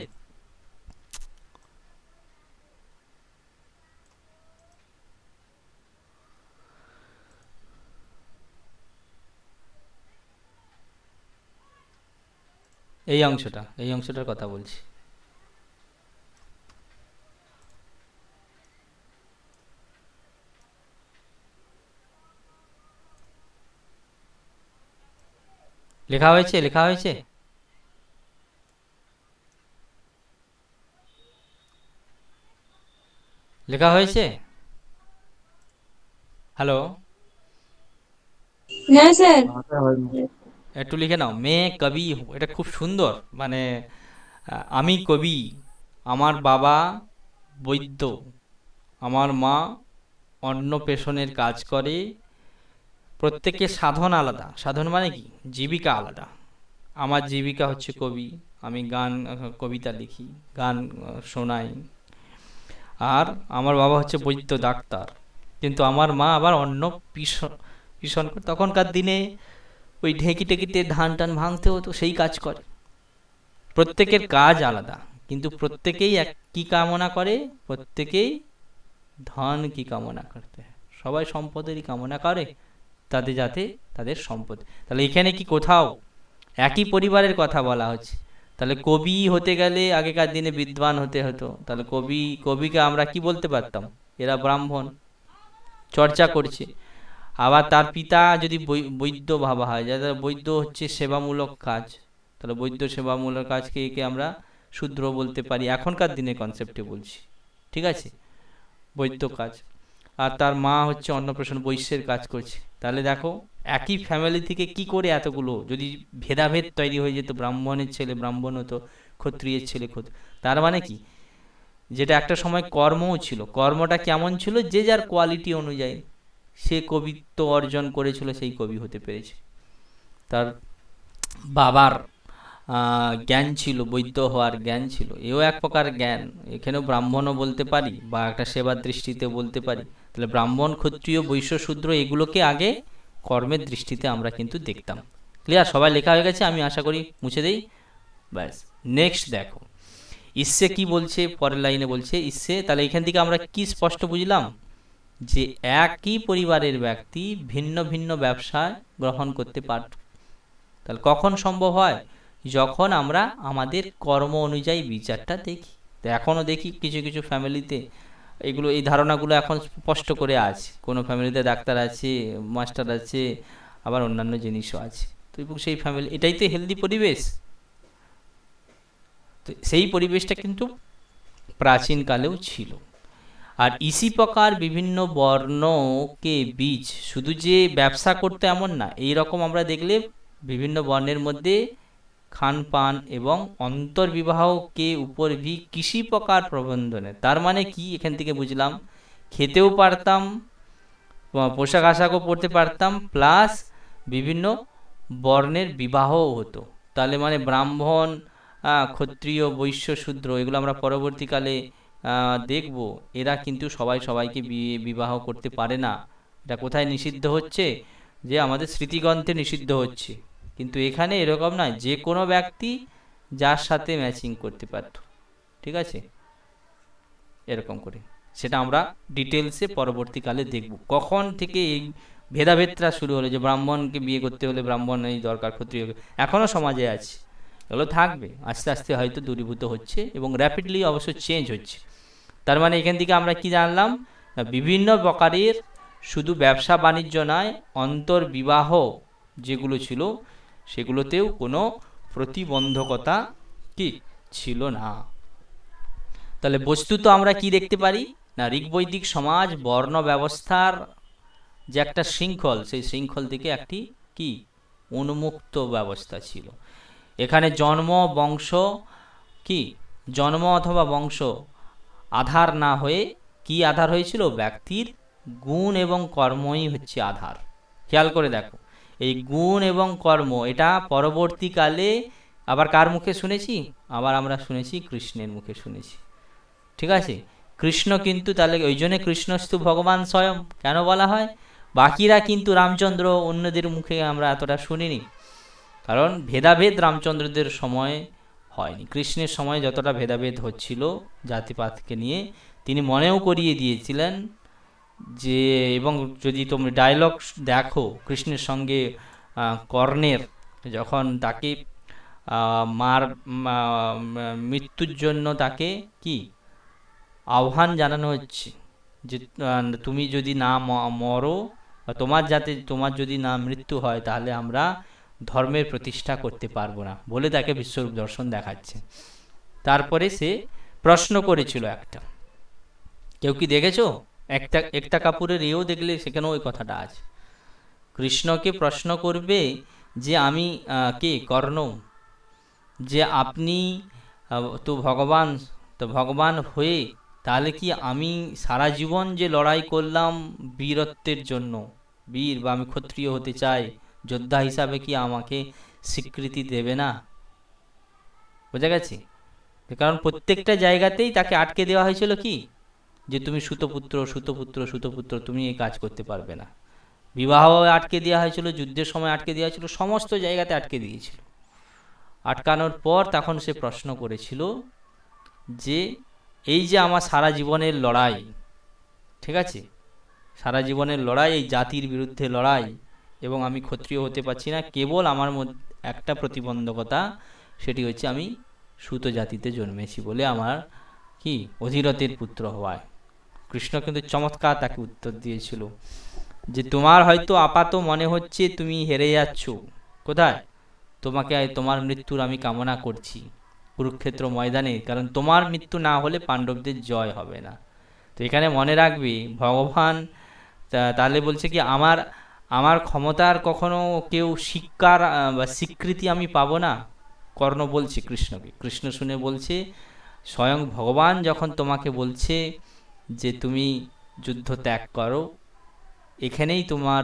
এই অংশটার কথা বলছি। লেখা হয়েছে, লেখা হয়েছে। লেখা হয়েছে? হ্যালো, হ্যাঁ স্যার। একটু লিখে নাও, মে কবি হু। এটা খুব সুন্দর, মানে আমি কবি, আমার বাবা বৈদ্য, আমার মা অন্নপ্রাশনের কাজ করে। প্রত্যেকের সাধন আলাদা। সাধন মানে কি? জীবিকা আলাদা। আমার জীবিকা হচ্ছে কবি, আমি গান কবিতা লিখি, গান শোনাই। আর আমার বাবা হচ্ছে বৈদ্য, ডাক্তার। কিন্তু আমার মা আবার অন্ন পিষণ পিষণ করে। তখনকার দিনে ওই ঢেঁকি টেকিতে ধান টান ভাঙতে হতো, সেই কাজ করে। প্রত্যেকের কাজ আলাদা, কিন্তু প্রত্যেকেই এক কি কামনা করে? প্রত্যেকেই ধন কি কামনা করতে হয়। সবাই সম্পদেরই কামনা করে, তাদের যাতে তাদের সম্পদ। তাহলে এখানে কি কোথাও একই পরিবারের কথা বলা হচ্ছে? তাহলে কবি হতে গেলে আগেকার দিনে বিদ্বান হতে হতো। তাহলে কবিকে আমরা কি বলতে পারতাম? এরা ব্রাহ্মণ, চর্চা করছে। আবার তার পিতা যদি বৈদ্য ভাবা হয়, যাদের বৈদ্য হচ্ছে সেবামূলক কাজ, তাহলে বৈদ্য সেবামূলক কাজকে একে আমরা শূদ্র বলতে পারি, এখনকার দিনের কনসেপ্টে বলছি। ঠিক আছে, বৈদ্য কাজ। আর তার মা হচ্ছে অন্নপ্রাশন, বৈশ্যের কাজ করছে। তাহলে দেখো একই ফ্যামিলি থেকে কি করে এতগুলো যদি ভেদাভেদ তৈরি হয়ে যেত, ব্রাহ্মণের ছেলে ব্রাহ্মণ হতো, ক্ষত্রিয়ের ছেলে ক্ষত্রিয়। তার মানে কি, যেটা একটা সময় কর্মও ছিল, কর্মটা কেমন ছিল? যে যার কোয়ালিটি অনুযায়ী সে কবিত্ব অর্জন করেছিল, সেই কবি হতে পেরেছে। তার বাবার জ্ঞান ছিল, বৈদ্য হওয়ার জ্ঞান ছিল, এও এক প্রকার জ্ঞান। এখানেও ব্রাহ্মণও বলতে পারি, বা একটা সেবার দৃষ্টিতে বলতে পারি। তাহলে ব্রাহ্মণ, ক্ষত্রিয়, বৈশ্য, শূদ্র এগুলোকে আগে কর্মের দৃষ্টিতে আমরা কিন্তু দেখতাম। ক্লিয়ার? সবাই লেখা হয়ে গেছে? আমি আশা করি মুছে দেই। ব্যাস, নেক্সট দেখো ইসে কি বলছে, পরের লাইনে বলছে ইসে। তাহলে এখান থেকে আমরা কি স্পষ্ট বুঝলাম? যে একই পরিবারের ব্যক্তি ভিন্ন ভিন্ন ব্যবসা গ্রহণ করতে পারত। তাহলে কখন সম্ভব হয়? যখন আমরা আমাদের কর্ম অনুযায়ী বিচারটা দেখি। তো এখনও দেখি কিছু কিছু ফ্যামিলিতে এগুলো, এই ধারণাগুলো এখন স্পষ্ট করে আছে। কোনো ফ্যামিলিতে ডাক্তার আছে, মাস্টার আছে, আবার অন্যান্য জিনিসও আছে। তো এবং সেই ফ্যামিলি, এটাই তো হেলদি পরিবেশ। তো সেই পরিবেশটা কিন্তু প্রাচীনকালেও ছিল। আর ইসি প্রকার বিভিন্ন বর্ণকে বীজ, শুধু যে ব্যবসা করতে এমন না, এই রকম আমরা দেখলে বিভিন্ন বর্ণের মধ্যে খান পান এবং অন্তর্বিবাহকে উপর ভি কৃষি প্রকার প্রবন্ধনে। তার মানে কি এখান থেকে বুঝলাম? খেতেও পারতাম, পোশাক আশাকও পরতে পারতাম, প্লাস বিভিন্ন বর্ণের বিবাহও হতো। তাহলে মানে ব্রাহ্মণ, ক্ষত্রিয়, বৈশ্য, শূদ্র এগুলো আমরা পরবর্তীকালে দেখব, এরা কিন্তু সবাই সবাইকে বিবাহ করতে পারে না। এটা কোথায় নিষিদ্ধ হচ্ছে? যে আমাদের স্মৃতিগ্রন্থে নিষিদ্ধ হচ্ছে। কিন্তু এখানে এরকম নয়, যে কোনো ব্যক্তি যার সাথে ম্যাচিং করতে পারত। ঠিক আছে, এরকম করে সেটা আমরা ডিটেলসে পরবর্তীকালে দেখব। কখন থেকে এই ভেদাভেদটা শুরু হলো, যে ব্রাহ্মণকে বিয়ে করতে হলে ব্রাহ্মণ এই দরকার, ক্ষত্রিয় এখনও সমাজে আছে, এগুলো থাকবে, আস্তে আস্তে হয়তো দূরীভূত হচ্ছে এবং র্যাপিডলি অবশ্য চেঞ্জ হচ্ছে। তার মানে এখান থেকে আমরা কি জানলাম? বিভিন্ন প্রকারের শুধু ব্যবসা বাণিজ্য নয়, অন্তর্বিবাহ যেগুলো ছিল সেগুলোতেও কোনো প্রতিবন্ধকতা কি ছিল না। তাহলে বস্তুত আমরা কি দেখতে পারি? না, ঋগ্বৈদিক সমাজ বর্ণ ব্যবস্থার যে একটা শৃঙ্খল, সেই শৃঙ্খল থেকে একটি কি উন্মুক্ত ব্যবস্থা ছিল। এখানে জন্ম বংশ কি, জন্ম অথবা বংশ আধার না হয়ে কি আধার হয়েছিল, ব্যক্তির গুণ এবং কর্মই হচ্ছে আধার। খেয়াল করে দেখো, এই গুণ এবং কর্ম এটা পরবর্তীকালে আবার কার মুখে শুনেছি, আবার আমরা শুনেছি কৃষ্ণের মুখে শুনেছি। ঠিক আছে, কৃষ্ণ কিন্তু তাহলে ওই জন্য কৃষ্ণস্তু ভগবান স্বয়ং কেন বলা হয়, বাকিরা কিন্তু রামচন্দ্র অন্যদের মুখে আমরা এতটা শুনিনি, কারণ ভেদাভেদ রামচন্দ্রদের সময় হয়নি। কৃষ্ণের সময় যতটা ভেদাভেদ হচ্ছিল জাতিপাতকে নিয়ে, তিনি মনেও করিয়ে দিয়েছিলেন যে, এবং যদি তোমরা ডায়লগ দেখো কৃষ্ণের সঙ্গে কর্ণের, যখন তাকে মার মৃত্যুর জন্য তাকে কি আহ্বান জানানো হচ্ছে যে তুমি যদি না মরো, বা তোমার যদি না মৃত্যু হয়, তাহলে আমরা ধর্মের প্রতিষ্ঠা করতে পারবো না বলে তাকে বিশ্বরূপ দর্শন দেখাচ্ছে। তারপরে সে প্রশ্ন করেছিল একটা, কেউ কি দেখেছো, একটা কাপুরের এও দেখলে সেখানেও ওই কথাটা আছে। কৃষ্ণকে প্রশ্ন করবে যে আমি কে কর্ণ, যে আপনি তো ভগবান, তো ভগবান হয়ে তাহলে কি আমি সারা জীবন যে লড়াই করলাম বীরত্বের জন্য, বীর বা আমি ক্ষত্রিয় হতে চাই, যোদ্ধা হিসাবে কি আমাকে স্বীকৃতি দেবে না? বোঝা গেছে? কারণ প্রত্যেকটা জায়গাতেই তাকে আটকে দেওয়া হয়েছিল কি, যে তুমি সুতপুত্র সুতপুত্র সুতপুত্র, তুমি এই কাজ করতে পারবে না। বিবাহ আটকে দেওয়া হয়েছিল, যুদ্ধের সময় আটকে দেওয়া হয়েছিল, সমস্ত জায়গাতে আটকে দিয়েছিল। আটকানোর পর তখন সে প্রশ্ন করেছিল যে এই যে আমার সারা জীবনের লড়াই, ঠিক আছে, সারা জীবনের লড়াই, এই জাতির বিরুদ্ধে লড়াই, এবং আমি ক্ষত্রিয় হতে পারছি না, কেবল আমার মধ্যে একটা প্রতিবন্ধকতা, সেটি হচ্ছে আমি সুত জাতিতে জন্মেছি বলে আমার কি অধিরথের পুত্র হওয়ায়। কৃষ্ণ কিন্তু চমৎকার তাকে উত্তর দিয়েছিল যে তোমার হয়তো আপাত মনে হচ্ছে তুমি হেরে যাচ্ছ, কোথায়, তোমাকে তোমার মৃত্যুর আমি কামনা করছি কুরুক্ষেত্র ময়দানে, কারণ তোমার মৃত্যু না হলে পাণ্ডবদের জয় হবে না। তো এখানে মনে রাখবি ভগবান তাহলে বলছে কি, আমার আমার ক্ষমতার কখনো কেউ স্বীকার বা স্বীকৃতি আমি পাবো না। কর্ণ বলছে কৃষ্ণকে, কৃষ্ণ শুনে বলছে স্বয়ং ভগবান যখন তোমাকে বলছে যে তুমি যুদ্ধ ত্যাগ করো, এখানেই তোমার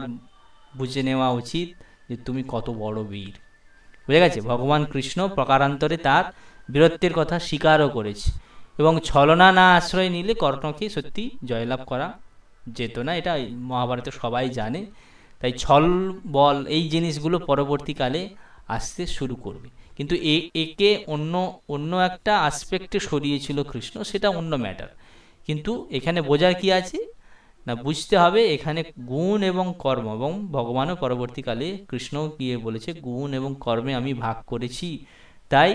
বুঝে নেওয়া উচিত যে তুমি কত বড় বীর। বুঝে গেছে? ভগবান কৃষ্ণ প্রকারান্তরে তার বীরত্বের কথা স্বীকারও করেছে, এবং ছলনা না আশ্রয় নিলে কর্ণকে সত্যি জয়লাভ করা যেত না, এটা মহাভারতে সবাই জানে। তাই ছল বল এই জিনিসগুলো পরবর্তীকালে আসতে শুরু করবে, কিন্তু একে অন্য অন্য একটা আসপেক্টে সরিয়েছিল কৃষ্ণ, সেটা অন্য ম্যাটার। কিন্তু এখানে বোঝার কি আছে না, বুঝতে হবে এখানে গুণ এবং কর্ম, এবং ভগবানও পরবর্তীকালে কৃষ্ণ গিয়ে বলেছে গুণ এবং কর্মে আমি ভাগ করেছি। তাই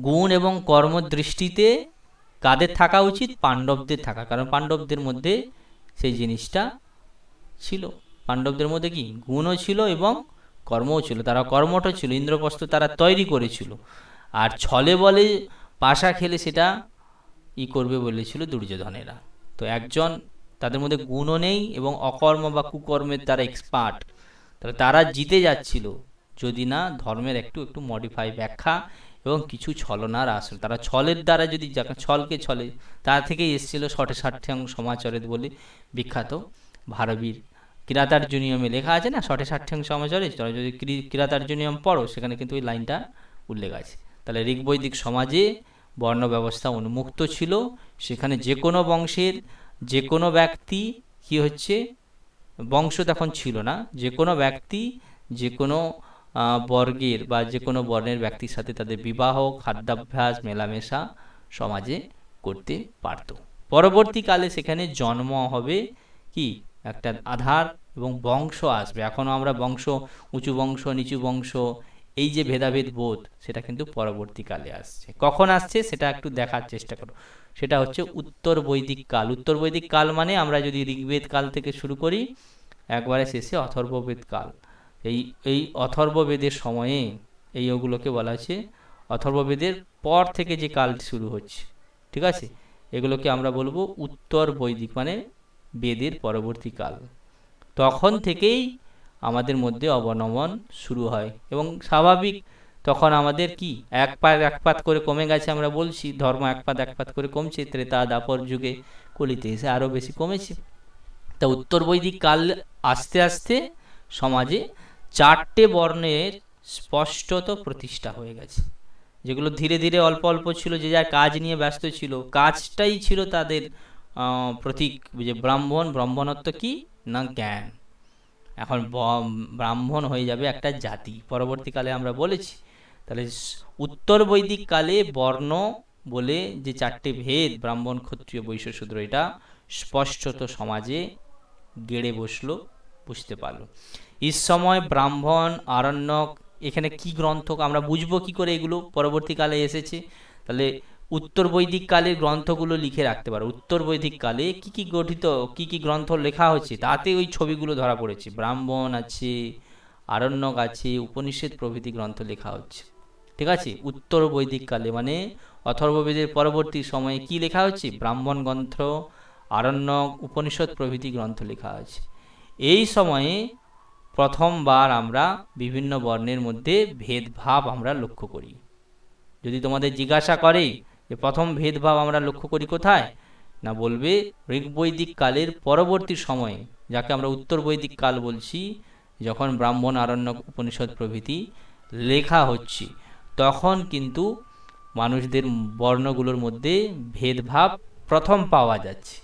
গুণ এবং কর্ম দৃষ্টিতে কাদের থাকা উচিত, পাণ্ডবদের থাকা, কারণ পাণ্ডবদের মধ্যে সেই জিনিসটা ছিল। পাণ্ডবদের মধ্যে কি গুণও ছিল এবং কর্মও ছিল, তারা কর্মঠ ছিল, ইন্দ্রপ্রস্থ তারা তৈরি করেছিল, আর ছলে বলে পাশা খেলে সেটা করবে বলেছিল দুর্যোধনেরা। তো একজন তাদের মধ্যে গুণও নেই এবং অকর্ম বা কুকর্মের তারা এক্সপার্ট, তাহলে তারা জিতে যাচ্ছিল যদি না ধর্মের একটু একটু মডিফাই ব্যাখ্যা এবং কিছু ছলনার আসল, তারা ছলের দ্বারা যদি ছলকে ছলে, তা থেকেই এসেছিল শটে ষাট্যাং সমাচরে বলে বিখ্যাত ভারবীর কিরাতার্জুনীয়মে লেখা আছে না, শটে ষাট্যাং সমাচরে, যদি কিরাতার্জুনীয়ম পড়ো সেখানে কিন্তু ওই লাইনটা উল্লেখ আছে। তাহলে ঋগ্বৈদিক সমাজে বর্ণ ব্যবস্থা উন্মুক্ত ছিল, সেখানে যে কোনো বংশের যে কোনো ব্যক্তি কি হচ্ছে, বংশ তখন ছিল না, যে কোনো ব্যক্তি যে কোনো বর্গের বা যে কোনো বর্ণের ব্যক্তির সাথে তাদের বিবাহ, খাদ্যাভ্যাস, মেলামেশা সমাজে করতে পারত। পরবর্তীকালে সেখানে জন্ম হবে কি একটা আধার এবং বংশ আসবে। এখনও আমরা বংশ, উঁচু বংশ নিচু বংশ, এই যে ভেদাভেদ বোধ, সেটা কিন্তু পরবর্তীকালে আসছে। কখন আসছে সেটা একটু দেখার চেষ্টা করো। সেটা হচ্ছে উত্তর বৈদিক কাল। উত্তর বৈদিক কাল মানে আমরা যদি ঋগ্বেদ কাল থেকে শুরু করি, একবারে শেষে অথর্ববেদ কাল। এই এই অথর্ববেদের সময়ে এই ওগুলোকে বলা হচ্ছে অথর্ববেদের পর থেকে যে কাল শুরু হচ্ছে, ঠিক আছে, এগুলোকে আমরা বলবো উত্তর বৈদিক, মানে বেদের পরবর্তীকাল। তখন থেকেই আমাদের মধ্যে অবনমন শুরু হয় এবং স্বাভাবিক। তখন আমাদের কি এক পাত করে কমে গেছে, আমরা বলছি ধর্ম এক পাত করে কমছে, ত্রেতা দাপর যুগে কলিতে এসে আরো বেশি কমেছে। তা উত্তর বৈদিক কাল আস্তে আস্তে সমাজে চারটে বর্ণের স্পষ্টত প্রতিষ্ঠা হয়ে গেছে, যেগুলো ধীরে ধীরে অল্প অল্প ছিল, যে যার কাজ নিয়ে ব্যস্ত ছিল, কাজটাই ছিল তাদের প্রতীক। যে ব্রাহ্মণ, ব্রাহ্মণত্ব কি না জ্ঞান। এখন ব্রাহ্মণ হয়ে যাবে একটা জাতি পরবর্তীকালে, আমরা বলেছি। তাহলে উত্তর বৈদিক কালে বর্ণ বলে যে চারটে ভেদ, ব্রাহ্মণ ক্ষত্রিয় বৈশ্য শূদ্র, এটা স্পষ্টত সমাজে গেড়ে বসলো, বুঝতে পারলো। এই সময় ব্রাহ্মণ, আরণ্যক, এখানে কি গ্রন্থ আমরা বুঝবো কি করে এগুলো পরবর্তীকালে এসেছে? তাহলে উত্তর বৈদিক কালের গ্রন্থগুলো লিখে রাখতে পারো। উত্তর বৈদিক কালে কি কি গঠিত, কি কি গ্রন্থ লেখা হচ্ছে, তাতে ওই ছবিগুলো ধরা পড়েছে। ব্রাহ্মণ আছে, আরণ্যক আছে, উপনিষদ প্রভৃতি গ্রন্থ লেখা হচ্ছে। ঠিক আছে, উত্তর বৈদিক কালে মানে অথর্ববেদের পরবর্তী সময়ে কি লেখা হচ্ছে? ব্রাহ্মণ গ্রন্থ, আরণ্যক, উপনিষদ প্রভৃতি গ্রন্থ লেখা আছে। এই সময়ে প্রথমবার আমরা বিভিন্ন বর্ণের মধ্যে ভেদভাব আমরা লক্ষ্য করি। যদি তোমাদের জিজ্ঞাসা করে যে প্রথম ভেদভাব আমরা লক্ষ্য করি কোথায়, না বলবে ঋগ্বৈদিক কালের পরবর্তী সময়ে, যাকে আমরা উত্তর বৈদিক কাল বলছি, যখন ব্রাহ্মণ, আরণ্যক, উপনিষদ প্রভৃতি লেখা হচ্ছে, তখন কিন্তু মানুষদের বর্ণগুলোর মধ্যে ভেদভাব প্রথম পাওয়া যাচ্ছে।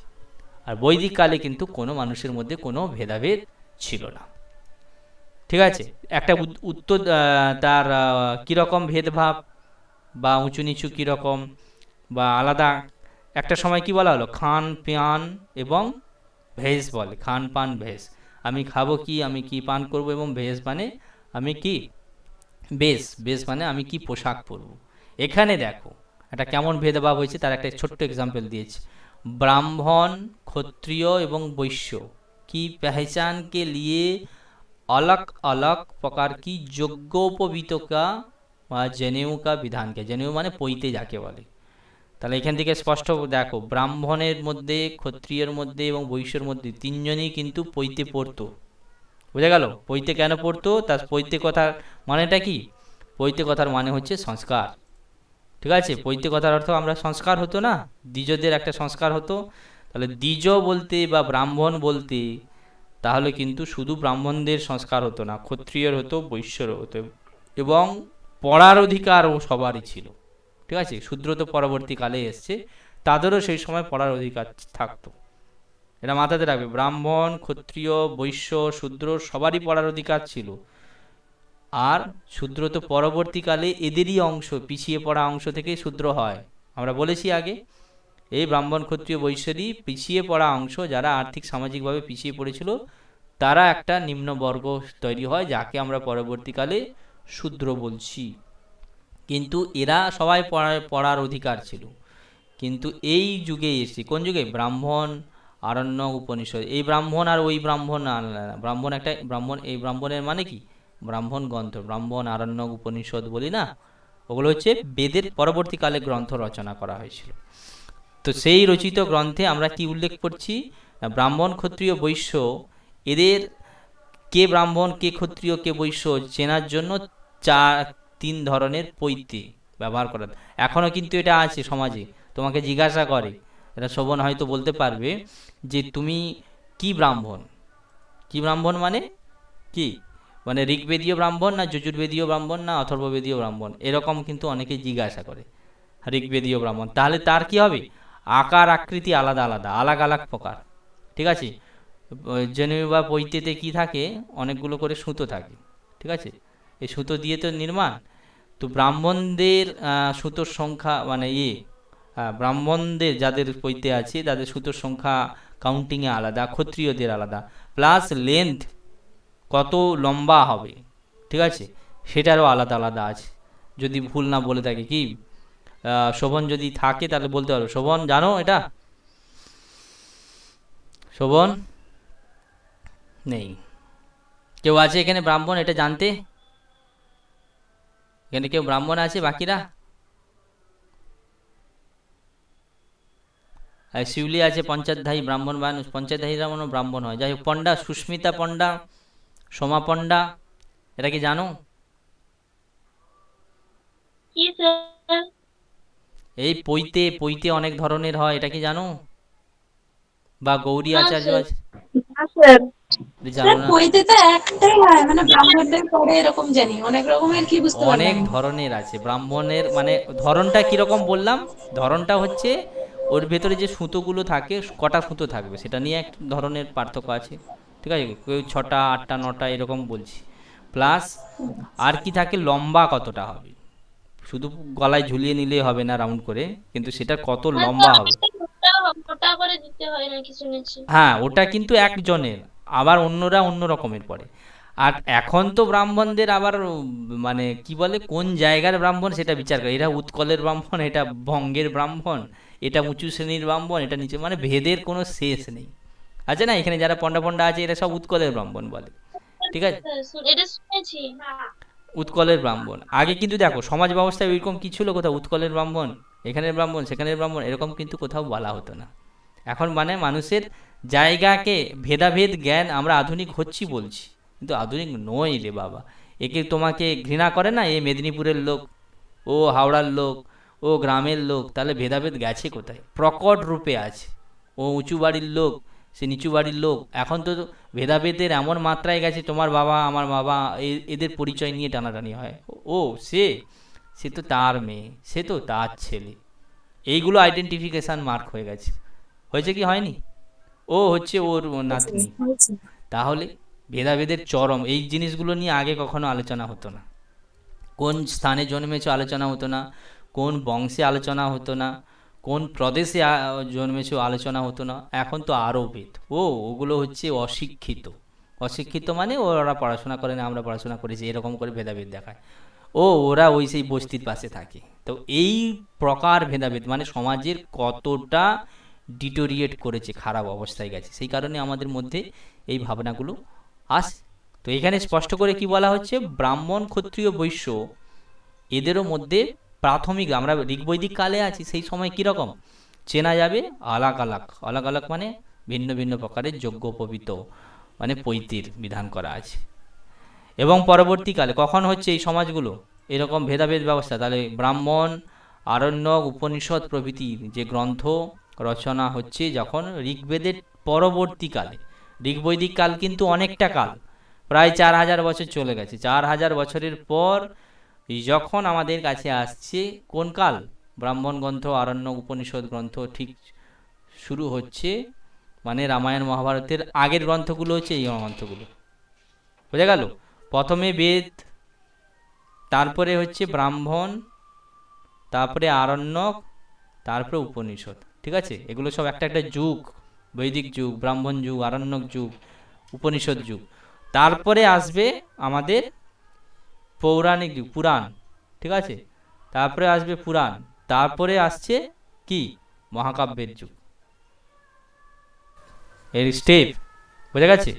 আর বৈদিক কালে কিন্তু কোনো মানুষের মধ্যে কোনো ভেদাভেদ ছিল না। ঠিক আছে, একটা উত্তর তার কীরকম ভেদভাব বা উঁচু নিচু কীরকম বা আলাদা, একটা সময় কি বলা হলো? খান পান এবং ভেষ বলে, খান পান ভেষ। আমি খাবো কি, আমি কি পান করব, এবং ভেষ মানে আমি কি, বেশ, বেশ মানে আমি কি পোশাক পরবো। এখানে দেখো একটা কেমন ভেদভাব হয়েছে, তার একটা ছোট্ট এক্সাম্পল দিয়েছি। ब्राह्मण, क्षत्रिय एवं वैश्य की पहचान के लिए अलग अलग प्रकार की যজ্ঞোপবীতকা বা জনেউ কা বিধান কে, জনেউ মানে পৈতে যাকে বলে। তাহলে এখান থেকে স্পষ্ট দেখো, ব্রাহ্মণের মধ্যে, ক্ষত্রিয়ের মধ্যে এবং বৈশ্যের মধ্যে তিনজনই কিন্তু পৈতে পড়তো। বুঝা গেল? পৈতে কেন পড়তো, তার পৈতে কথার মানেটা কি? পৈতে কথার মানে হচ্ছে সংস্কার। ঠিক আছে, পৈতে কথার অর্থ আমরা সংস্কার হতো না, দ্বিজদের একটা সংস্কার হতো। তাহলে দ্বিজ বলতে বা ব্রাহ্মণ বলতে তাহলে কিন্তু শুধু ব্রাহ্মণদের সংস্কার হতো না, ক্ষত্রিয়র হতো, বৈশ্যর হতো, এবং পড়ার অধিকারও সবারই ছিল। ঠিক আছে, শূদ্র তো পরবর্তীকালে এসছে, তাদেরও সেই সময় পড়ার অধিকার থাকতো। এটা মাথাতে রাখবে, ব্রাহ্মণ, ক্ষত্রিয়, বৈশ্য, শূদ্র সবারই পড়ার অধিকার ছিল। আর শূদ্র তো পরবর্তীকালে এদেরই অংশ, পিছিয়ে পড়া অংশ থেকে শূদ্র হয়। আমরা বলেছি আগে, এই ব্রাহ্মণ, ক্ষত্রিয়, বৈশ্যরই পিছিয়ে পড়া অংশ, যারা আর্থিক সামাজিকভাবে পিছিয়ে পড়েছিল, তারা একটা নিম্নবর্গ তৈরি হয়, যাকে আমরা পরবর্তীকালে শূদ্র বলছি। কিন্তু এরা সবাই পড়ার অধিকার ছিল। কিন্তু এই যুগে এসে, কোন যুগে? ব্রাহ্মণ, আরণ্যক, উপনিষদ। এই ব্রাহ্মণ আর ওই ব্রাহ্মণ আলাদা। ব্রাহ্মণ একটা ব্রাহ্মণ, এই ব্রাহ্মণের মানে কি? ব্রাহ্মণ গ্রন্থ, ব্রাহ্মণ, আরণ্যক, উপনিষদ বলি না, ওগুলো হচ্ছে বেদের পরবর্তীকালে গ্রন্থ রচনা করা হয়েছিল। তো সেই রচিত গ্রন্থে আমরা কি উল্লেখ করছি? ব্রাহ্মণ, ক্ষত্রিয়, বৈশ্য, এদের কে ব্রাহ্মণ, কে ক্ষত্রিয়, কে বৈশ্য চেনার জন্য তিন ধরনের পৈতে ব্যবহার করা। এখনো কিন্তু এটা আছে সমাজে। তোমাকে জিজ্ঞাসা করে, এটা শোভন হয়তো বলতে পারবে, যে তুমি কি ব্রাহ্মণ? কি ব্রাহ্মণ মানে কি? মানে ঋগ্বেদীয় ব্রাহ্মণ না যজুর্বেদীয় ব্রাহ্মণ না অথর্ববেদীয় ব্রাহ্মণ, এরকম কিন্তু অনেকে জিজ্ঞাসা করে। ঋগ্বেদীয় ব্রাহ্মণ, তাহলে তার কি হবে? আকার আকৃতি আলাদা আলাদা, আলাগ আলাগ প্রকার। ঠিক আছে, জেনেউ বা পৈতেতে কি থাকে? অনেকগুলো করে সুতো থাকে। ঠিক আছে, এই সুতো দিয়ে তো নির্মাণ। তো ব্রাহ্মণদের সুতোর সংখ্যা মানে ব্রাহ্মণদের যাদের পৈতে আছে তাদের সুতোর সংখ্যা কাউন্টিংয়ে আলাদা, ক্ষত্রিয়দের আলাদা, প্লাস লেন্থ কত লম্বা হবে, ঠিক আছে, সেটারও আলাদা আলাদা আছে। যদি ভুল না বলে থাকে, কি শোভন যদি থাকে তাহলে বলতে পারো। শোভন জানো এটা? শোভন নেই। কেউ আছে এখানে ব্রাহ্মণ এটা জানতে? এখানে কেউ ব্রাহ্মণ আছে? বাকিরা আর শিউলি আছে পঞ্চাধ্যায়ী ব্রাহ্মণ মানুষ, পঞ্চাধ্যায়ী ব্রাহ্মণ ব্রাহ্মণ হয়। যাই হোক, পণ্ডা, সুস্মিতা পণ্ডা, সোমা পণ্ডা, এটা কি জানো? কি স্যার? এই পৈতে, পৈতে অনেক ধরনের হয়, এটা কি জানো? বা গৌরী না আচার্য স্যার। আছে, না স্যার। এটা জানো স্যার না? পইতে তো একটাই হয়, মানে ব্রাহ্মণদের পরে এরকম জানি, অনেক রকমের কি বুঝতে অনেক পারলাম না। ধরনের আছে ব্রাহ্মণের, মানে ধরনটা কিরকম বললাম, ধরনটা হচ্ছে ওর ভেতরে যে সুতোগুলো থাকে, কটা সুতো থাকবে সেটা নিয়ে এক ধরনের পার্থক্য আছে। ঠিক আছে, কেউ ছটা, আটটা, নটা এরকম বলছি। প্লাস আর কি থাকে, লম্বা কতটা হবে, শুধু গলায় ঝুলিয়ে নিলেই হবে না রাউন্ড করে, কিন্তু সেটা কত হ্যাঁ স্যার, লম্বা হবে। অনেকটা মোটা মোটা করে দিতে হয় নাকি শুনেছি। হ্যাঁ, ওটা কিন্তু একজনের, আবার অন্যরা অন্য রকমের পড়ে। আর এখন তো ব্রাহ্মণদের আবার মানে কি বলে, কোন জায়গার ব্রাহ্মণ সেটা বিচার করে, এরা উৎকলের ব্রাহ্মণ, এটা বঙ্গের ব্রাহ্মণ, এটা উঁচু শ্রেণীর ব্রাহ্মণ, এটা নিচে, মানে ভেদের কোনো শেষ নেই। আছে না, এখানে যারা পণ্ডা পণ্ডা আছে এরা সব উৎকলের ব্রাহ্মণ বলে। ঠিক আছে, স্যার, এটা শুনেছি। উৎকলের ব্রাহ্মণ। আগে কিন্তু দেখো সমাজ ব্যবস্থায় ওইরকম কি ছিল কোথাও, উৎকলের ব্রাহ্মণ, এখানের ব্রাহ্মণ, সেখানের ব্রাহ্মণ, এরকম কিন্তু কোথাও বলা হতো না। এখন মানে মানুষের জায়গাকে ভেদাভেদ জ্ঞান, আমরা আধুনিক হচ্ছি বলছি, কিন্তু আধুনিক নই রে বাবা। একে তোমাকে ঘৃণা করে না, এ মেদিনীপুরের লোক, ও হাওড়ার লোক, ও গ্রামের লোক, তাহলে ভেদাভেদ গেছে কোথায়? প্রকট রূপে আছে। ও উঁচু বাড়ির লোক, সে নিচু বাড়ির লোক, এখন তো ভেদাভেদের এমন মাত্রায় গেছে, তোমার বাবা আমার বাবা, এদের পরিচয় নিয়ে টানাটানি হয়। ও সে, সে তো তার মেয়ে, সে তো তার ছেলে, এইগুলো আইডেন্টিফিকেশান মার্ক হয়ে গেছে। হয়েছে কি হয়নি? ও হচ্ছে ওর নাতনি। তাহলে ভেদাভেদের চরম, এই জিনিসগুলো নিয়ে আগে কখনো আলোচনা হতো না। কোন স্থানে জন্মেছ আলোচনা হতো না, কোন বংশে আলোচনা হতো না, কোন প্রদেশে জন্মেছ আলোচনা হতো না। এখন তো আরও ভেদ। ওগুলো হচ্ছে অশিক্ষিত। অশিক্ষিত মানে ওরা পড়াশোনা করে না, আমরা পড়াশোনা করেছি, এরকম করে ভেদাভেদ দেখায়। ওরা ওই সেই বস্তির পাশে থাকে। তো এই প্রকার ভেদাভেদ মানে সমাজের কতটা ডিটোরিয়েট করেছে, খারাপ অবস্থায় গেছে, সেই কারণে আমাদের মধ্যে এই ভাবনাগুলো আসে। তো এখানে স্পষ্ট করে কি বলা হচ্ছে, ব্রাহ্মণ ক্ষত্রিয় বৈশ্য এদেরও মধ্যে প্রাথমিক, আমরা ঋগ্বৈদিক কালে আছি, সেই সময় কীরকম চেনা যাবে, আলাগ আলাগ, আলাগ আলাগ মানে ভিন্ন ভিন্ন প্রকারের যজ্ঞোপবীত, মানে পৈতির বিধান করা আছে। এবং পরবর্তীকালে কখন হচ্ছে এই সমাজগুলো এরকম ভেদাভেদ ব্যবস্থা, তাহলে ব্রাহ্মণ, আরণ্যক, উপনিষদ প্রভৃতি যে গ্রন্থ রচনা হচ্ছে যখন ঋগ্বেদের পরবর্তীকালে। ঋগ্বৈদিক কাল কিন্তু অনেকটা কাল, প্রায় 4000 বছর চলে গেছে। 4000 বছরের পর যখন আমাদের কাছে আসছে কোন কাল, ব্রাহ্মণ গ্রন্থ, আরণ্যক, উপনিষদ গ্রন্থ ঠিক শুরু হচ্ছে, মানে রামায়ণ মহাভারতের আগের গ্রন্থগুলো হচ্ছে এই গ্রন্থগুলো। বোঝা গেল? প্রথমে বেদ, তারপরে হচ্ছে ব্রাহ্মণ, তারপরে আরণ্যক, তারপরে উপনিষদ। ঠিক আছে, এগুলো সব একটা একটা যুগ, বৈদিক যুগ, ব্রাহ্মণ যুগ, আরণ্যক যুগ, উপনিষদ যুগ। তারপরে আসবে আমাদের পৌরাণিক যুগ, পুরাণ। ঠিক আছে, তারপরে আসবে পুরাণ, তারপরে আসছে কি, মহাকাব্যের যুগ। এর স্টেপ বোঝা গেছে?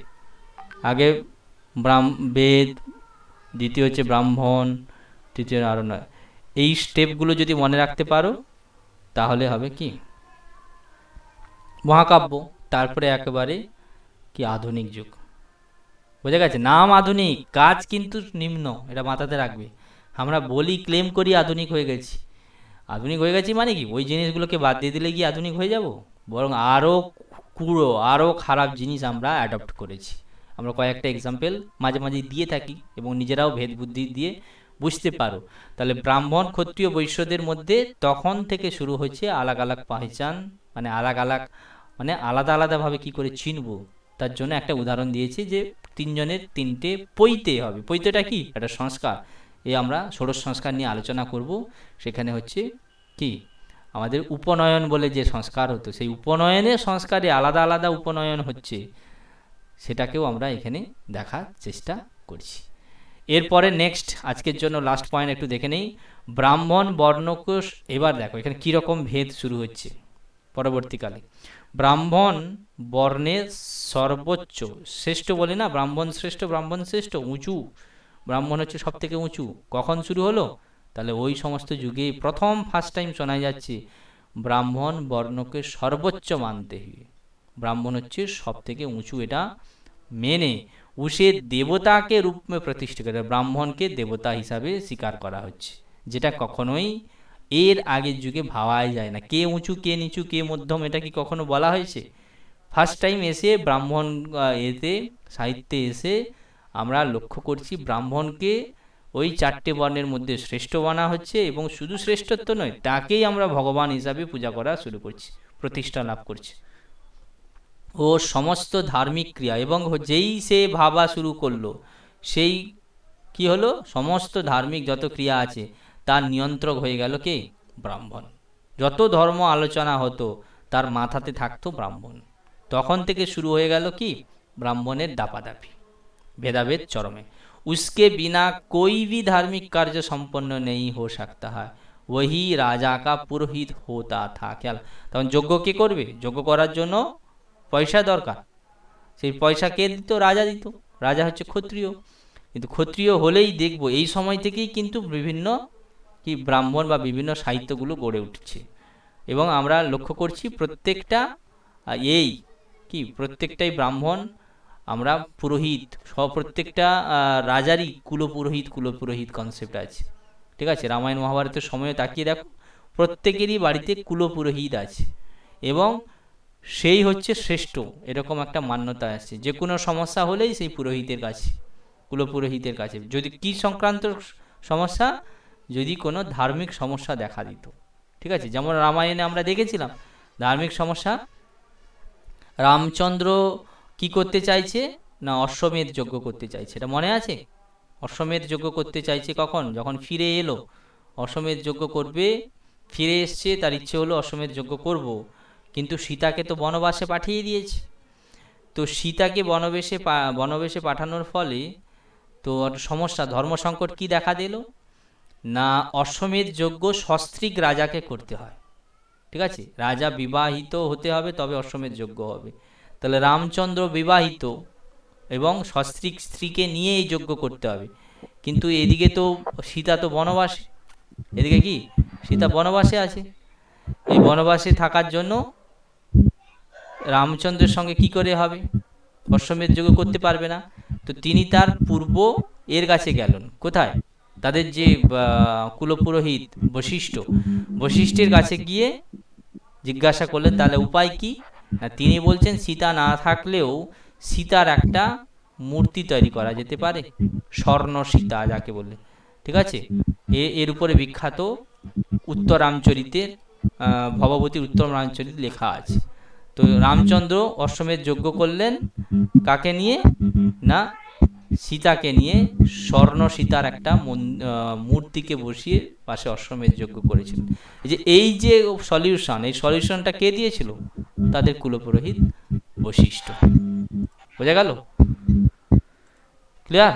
আগে বেদ, দ্বিতীয় হচ্ছে ব্রাহ্মণ, তৃতীয় আরণ্য। এই স্টেপগুলো যদি মনে রাখতে পারো তাহলে হবে কি, মহাকাব্য, তারপরে একেবারে কি আধুনিক যুগ। বোঝা গেছে? নাম আধুনিক, কাজ কিন্তু নিম্ন, এটা মাথাতে রাখবে। আমরা বলি, ক্লেম করি আধুনিক হয়ে গেছি। আধুনিক হয়ে গেছি মানে কি, ওই জিনিসগুলোকে বাদ দিয়ে দিলে কি আধুনিক হয়ে যাব? বরং আরও কুড়ো, আরও খারাপ জিনিস আমরা অ্যাডপ্ট করেছি। আমরা কয়েকটা এক্সাম্পল মাঝে মাঝে দিয়ে থাকি, এবং নিজেরাও ভেদ বুদ্ধি দিয়ে বুঝতে পারো। তাহলে ব্রাহ্মণ, ক্ষত্রিয়, বৈশ্যদের মধ্যে তখন থেকে শুরু হয়েছে আলাগ আলাগ পাহচান, মানে আলাগ আলাগ, মানে আলাদা আলাদাভাবে কি করে চিনব, তার জন্য একটা উদাহরণ দিয়েছি যে তিনজনের তিনটে পৈতে হবে। পৈতেটা কি, একটা সংস্কার। এই আমরা ষোড়শ সংস্কার নিয়ে আলোচনা করব। সেখানে হচ্ছে কি, আমাদের উপনয়ন বলে যে সংস্কার হতো, সেই উপনয়নের সংস্কারে আলাদা আলাদা উপনয়ন হচ্ছে, সেটাকেও আমরা এখানে দেখার চেষ্টা করছি। এরপরে নেক্সট, আজকের জন্য লাস্ট পয়েন্ট একটু দেখে নেই, ব্রাহ্মণ বর্ণকোষ। এবার দেখো এখানে কীরকম ভেদ শুরু হচ্ছে পরবর্তীকালে। ব্রাহ্মণ বর্ণের সর্বোচ্চ, শ্রেষ্ঠ বলে না, ব্রাহ্মণ শ্রেষ্ঠ, ব্রাহ্মণ শ্রেষ্ঠ, উঁচু, ব্রাহ্মণ হচ্ছে সব থেকে উঁচু। কখন শুরু হলো? তাহলে ওই সমস্ত যুগে প্রথম ফার্স্ট টাইম শোনা যাচ্ছে ব্রাহ্মণ বর্ণকে সর্বোচ্চ মানতে হবে। ব্রাহ্মণ হচ্ছে সব থেকে উঁচু, এটা মেনে উসে দেবতাকে রূপ মে প্রতিষ্ঠা করে ব্রাহ্মণকে দেবতা হিসাবে স্বীকার করা হচ্ছে, যেটা কখনোই এর আগের যুগে ভাবাই যায় না। কে উঁচু কে নিচু কে মধ্যম এটা কি কখনো বলা হয়েছে? ফার্স্ট টাইম এসে ব্রাহ্মণ এতে সাহিত্যে এসে আমরা লক্ষ্য করছি ব্রাহ্মণকে ওই চারটে বর্ণের মধ্যে শ্রেষ্ঠ বানা হচ্ছে, এবং শুধু শ্রেষ্ঠত্ব নয়, তাকেই আমরা ভগবান হিসাবে পূজা করা শুরু করছি, প্রতিষ্ঠা লাভ করছি। ও সমস্ত ধার্মিক ক্রিয়া, এবং যেই সে ভাবা শুরু করলো, সেই কি হলো, সমস্ত ধার্মিক যত ক্রিয়া আছে তার নিয়ন্ত্রক হয়ে গেল কে? ব্রাহ্মণ। যত ধর্ম আলোচনা হতো তার মাথাতে থাকতো ব্রাহ্মণ। তখন থেকে শুরু হয়ে গেল কি? ব্রাহ্মণের দাপাদাপি, भेदाभेद चरमे। उसके बिना कोई भी धार्मिक कार्य संपन्न नहीं हो सकता है, वही राजा का पुरोहित होता था। क्या तখন যজ্ঞ কে করবে? যজ্ঞ করার জন্য পয়সা দরকার, সেই পয়সা কে দিত? রাজা দিত। রাজা হচ্ছে ক্ষত্রিয়, কিন্তু ক্ষত্রিয় হলেই দেখব এই সময় থেকেই কিন্তু বিভিন্ন কি ব্রাহ্মণ বা বিভিন্ন সাহিত্যগুলো গড়ে উঠছে, এবং আমরা লক্ষ্য করছি প্রত্যেকটা এই কি প্রত্যেকটাই ব্রাহ্মণ, আমরা পুরোহিত সব, প্রত্যেকটা রাজারই কুলপুরোহিত কনসেপ্ট আছে। ঠিক আছে, রামায়ণ মহাভারতের সময় তাকিয়ে দেখো, প্রত্যেকেরই বাড়িতে কুলপুরোহিত আছে, এবং সেই হচ্ছে শ্রেষ্ঠ, এরকম একটা মান্যতা আছে। যে কোনো সমস্যা হলেই সেই পুরোহিতের কাছে, কুলপুরোহিতের কাছে, যদি কি সংক্রান্ত সমস্যা, যদি কোনো ধার্মিক সমস্যা দেখা দিত। ঠিক আছে, যেমন রামায়ণে আমরা দেখেছিলাম ধার্মিক সমস্যা, রামচন্দ্র কি করতে চাইছে না, অশ্বমেধ যজ্ঞ করতে চাইছে, এটা মনে আছে? অশ্বমেধ যজ্ঞ করতে চাইছে কখন? যখন ফিরে এলো, অশ্বমেধ যজ্ঞ করবে, ফিরে এসছে, তার ইচ্ছে হলো অশ্বমেধ যজ্ঞ করব, কিন্তু সীতাকে তো বনবাসে পাঠিয়ে দিয়েছে। তো সীতাকে বনবেশে পাঠানোর ফলে তো সমস্যা, ধর্মসংকট কি দেখা দিল না, অশ্বমেধ যজ্ঞ সস্ত্রীক রাজাকে করতে হয়। ঠিক আছে, রাজা বিবাহিত হতে হবে তবে অশ্বমেধ যজ্ঞ হবে। তাহলে রামচন্দ্র বিবাহিত এবং সস্ত্রীক স্ত্রীকে নিয়ে এই যজ্ঞ করতে হবে, কিন্তু এদিকে তো সীতা তো বনবাসে, এদিকে কি সীতা বনবাসে আছে। এই বনবাসে থাকার জন্য রামচন্দ্রের সঙ্গে কি করে হবে? অশ্বমেধ যজ্ঞ করতে পারবে না। তো তিনি তার পূর্ব এর কাছে গেলেন, কোথায়? তাদের যে কুলপুরোহিত বশিষ্ঠের কাছে গিয়ে জিজ্ঞাসা করলেন তাহলে উপায় কি না, তিনি বলছেন সীতা না থাকলেও সীতার একটা মূর্তি তৈরি করা যেতে পারে, স্বর্ণ সীতা যাকে বলে। ঠিক আছে, এর উপরে বিখ্যাত উত্তর রামচরিতের ভগবতীর উত্তর রামচরিত লেখা আছে। তো রামচন্দ্র অশ্বমেধ যজ্ঞ করলেন কাকে নিয়ে না, সীতাকে নিয়ে, স্বর্ণ সীতার একটা মূর্তিকে বসিয়ে পাশে অশ্বমেধ যজ্ঞ করেছিলেন। এই যে সলিউশন, এই সলিউশনটা কে দিয়েছিল? তাদের কুলপুরোহিত বশিষ্ঠ। বোঝা গেল? ক্লিয়ার?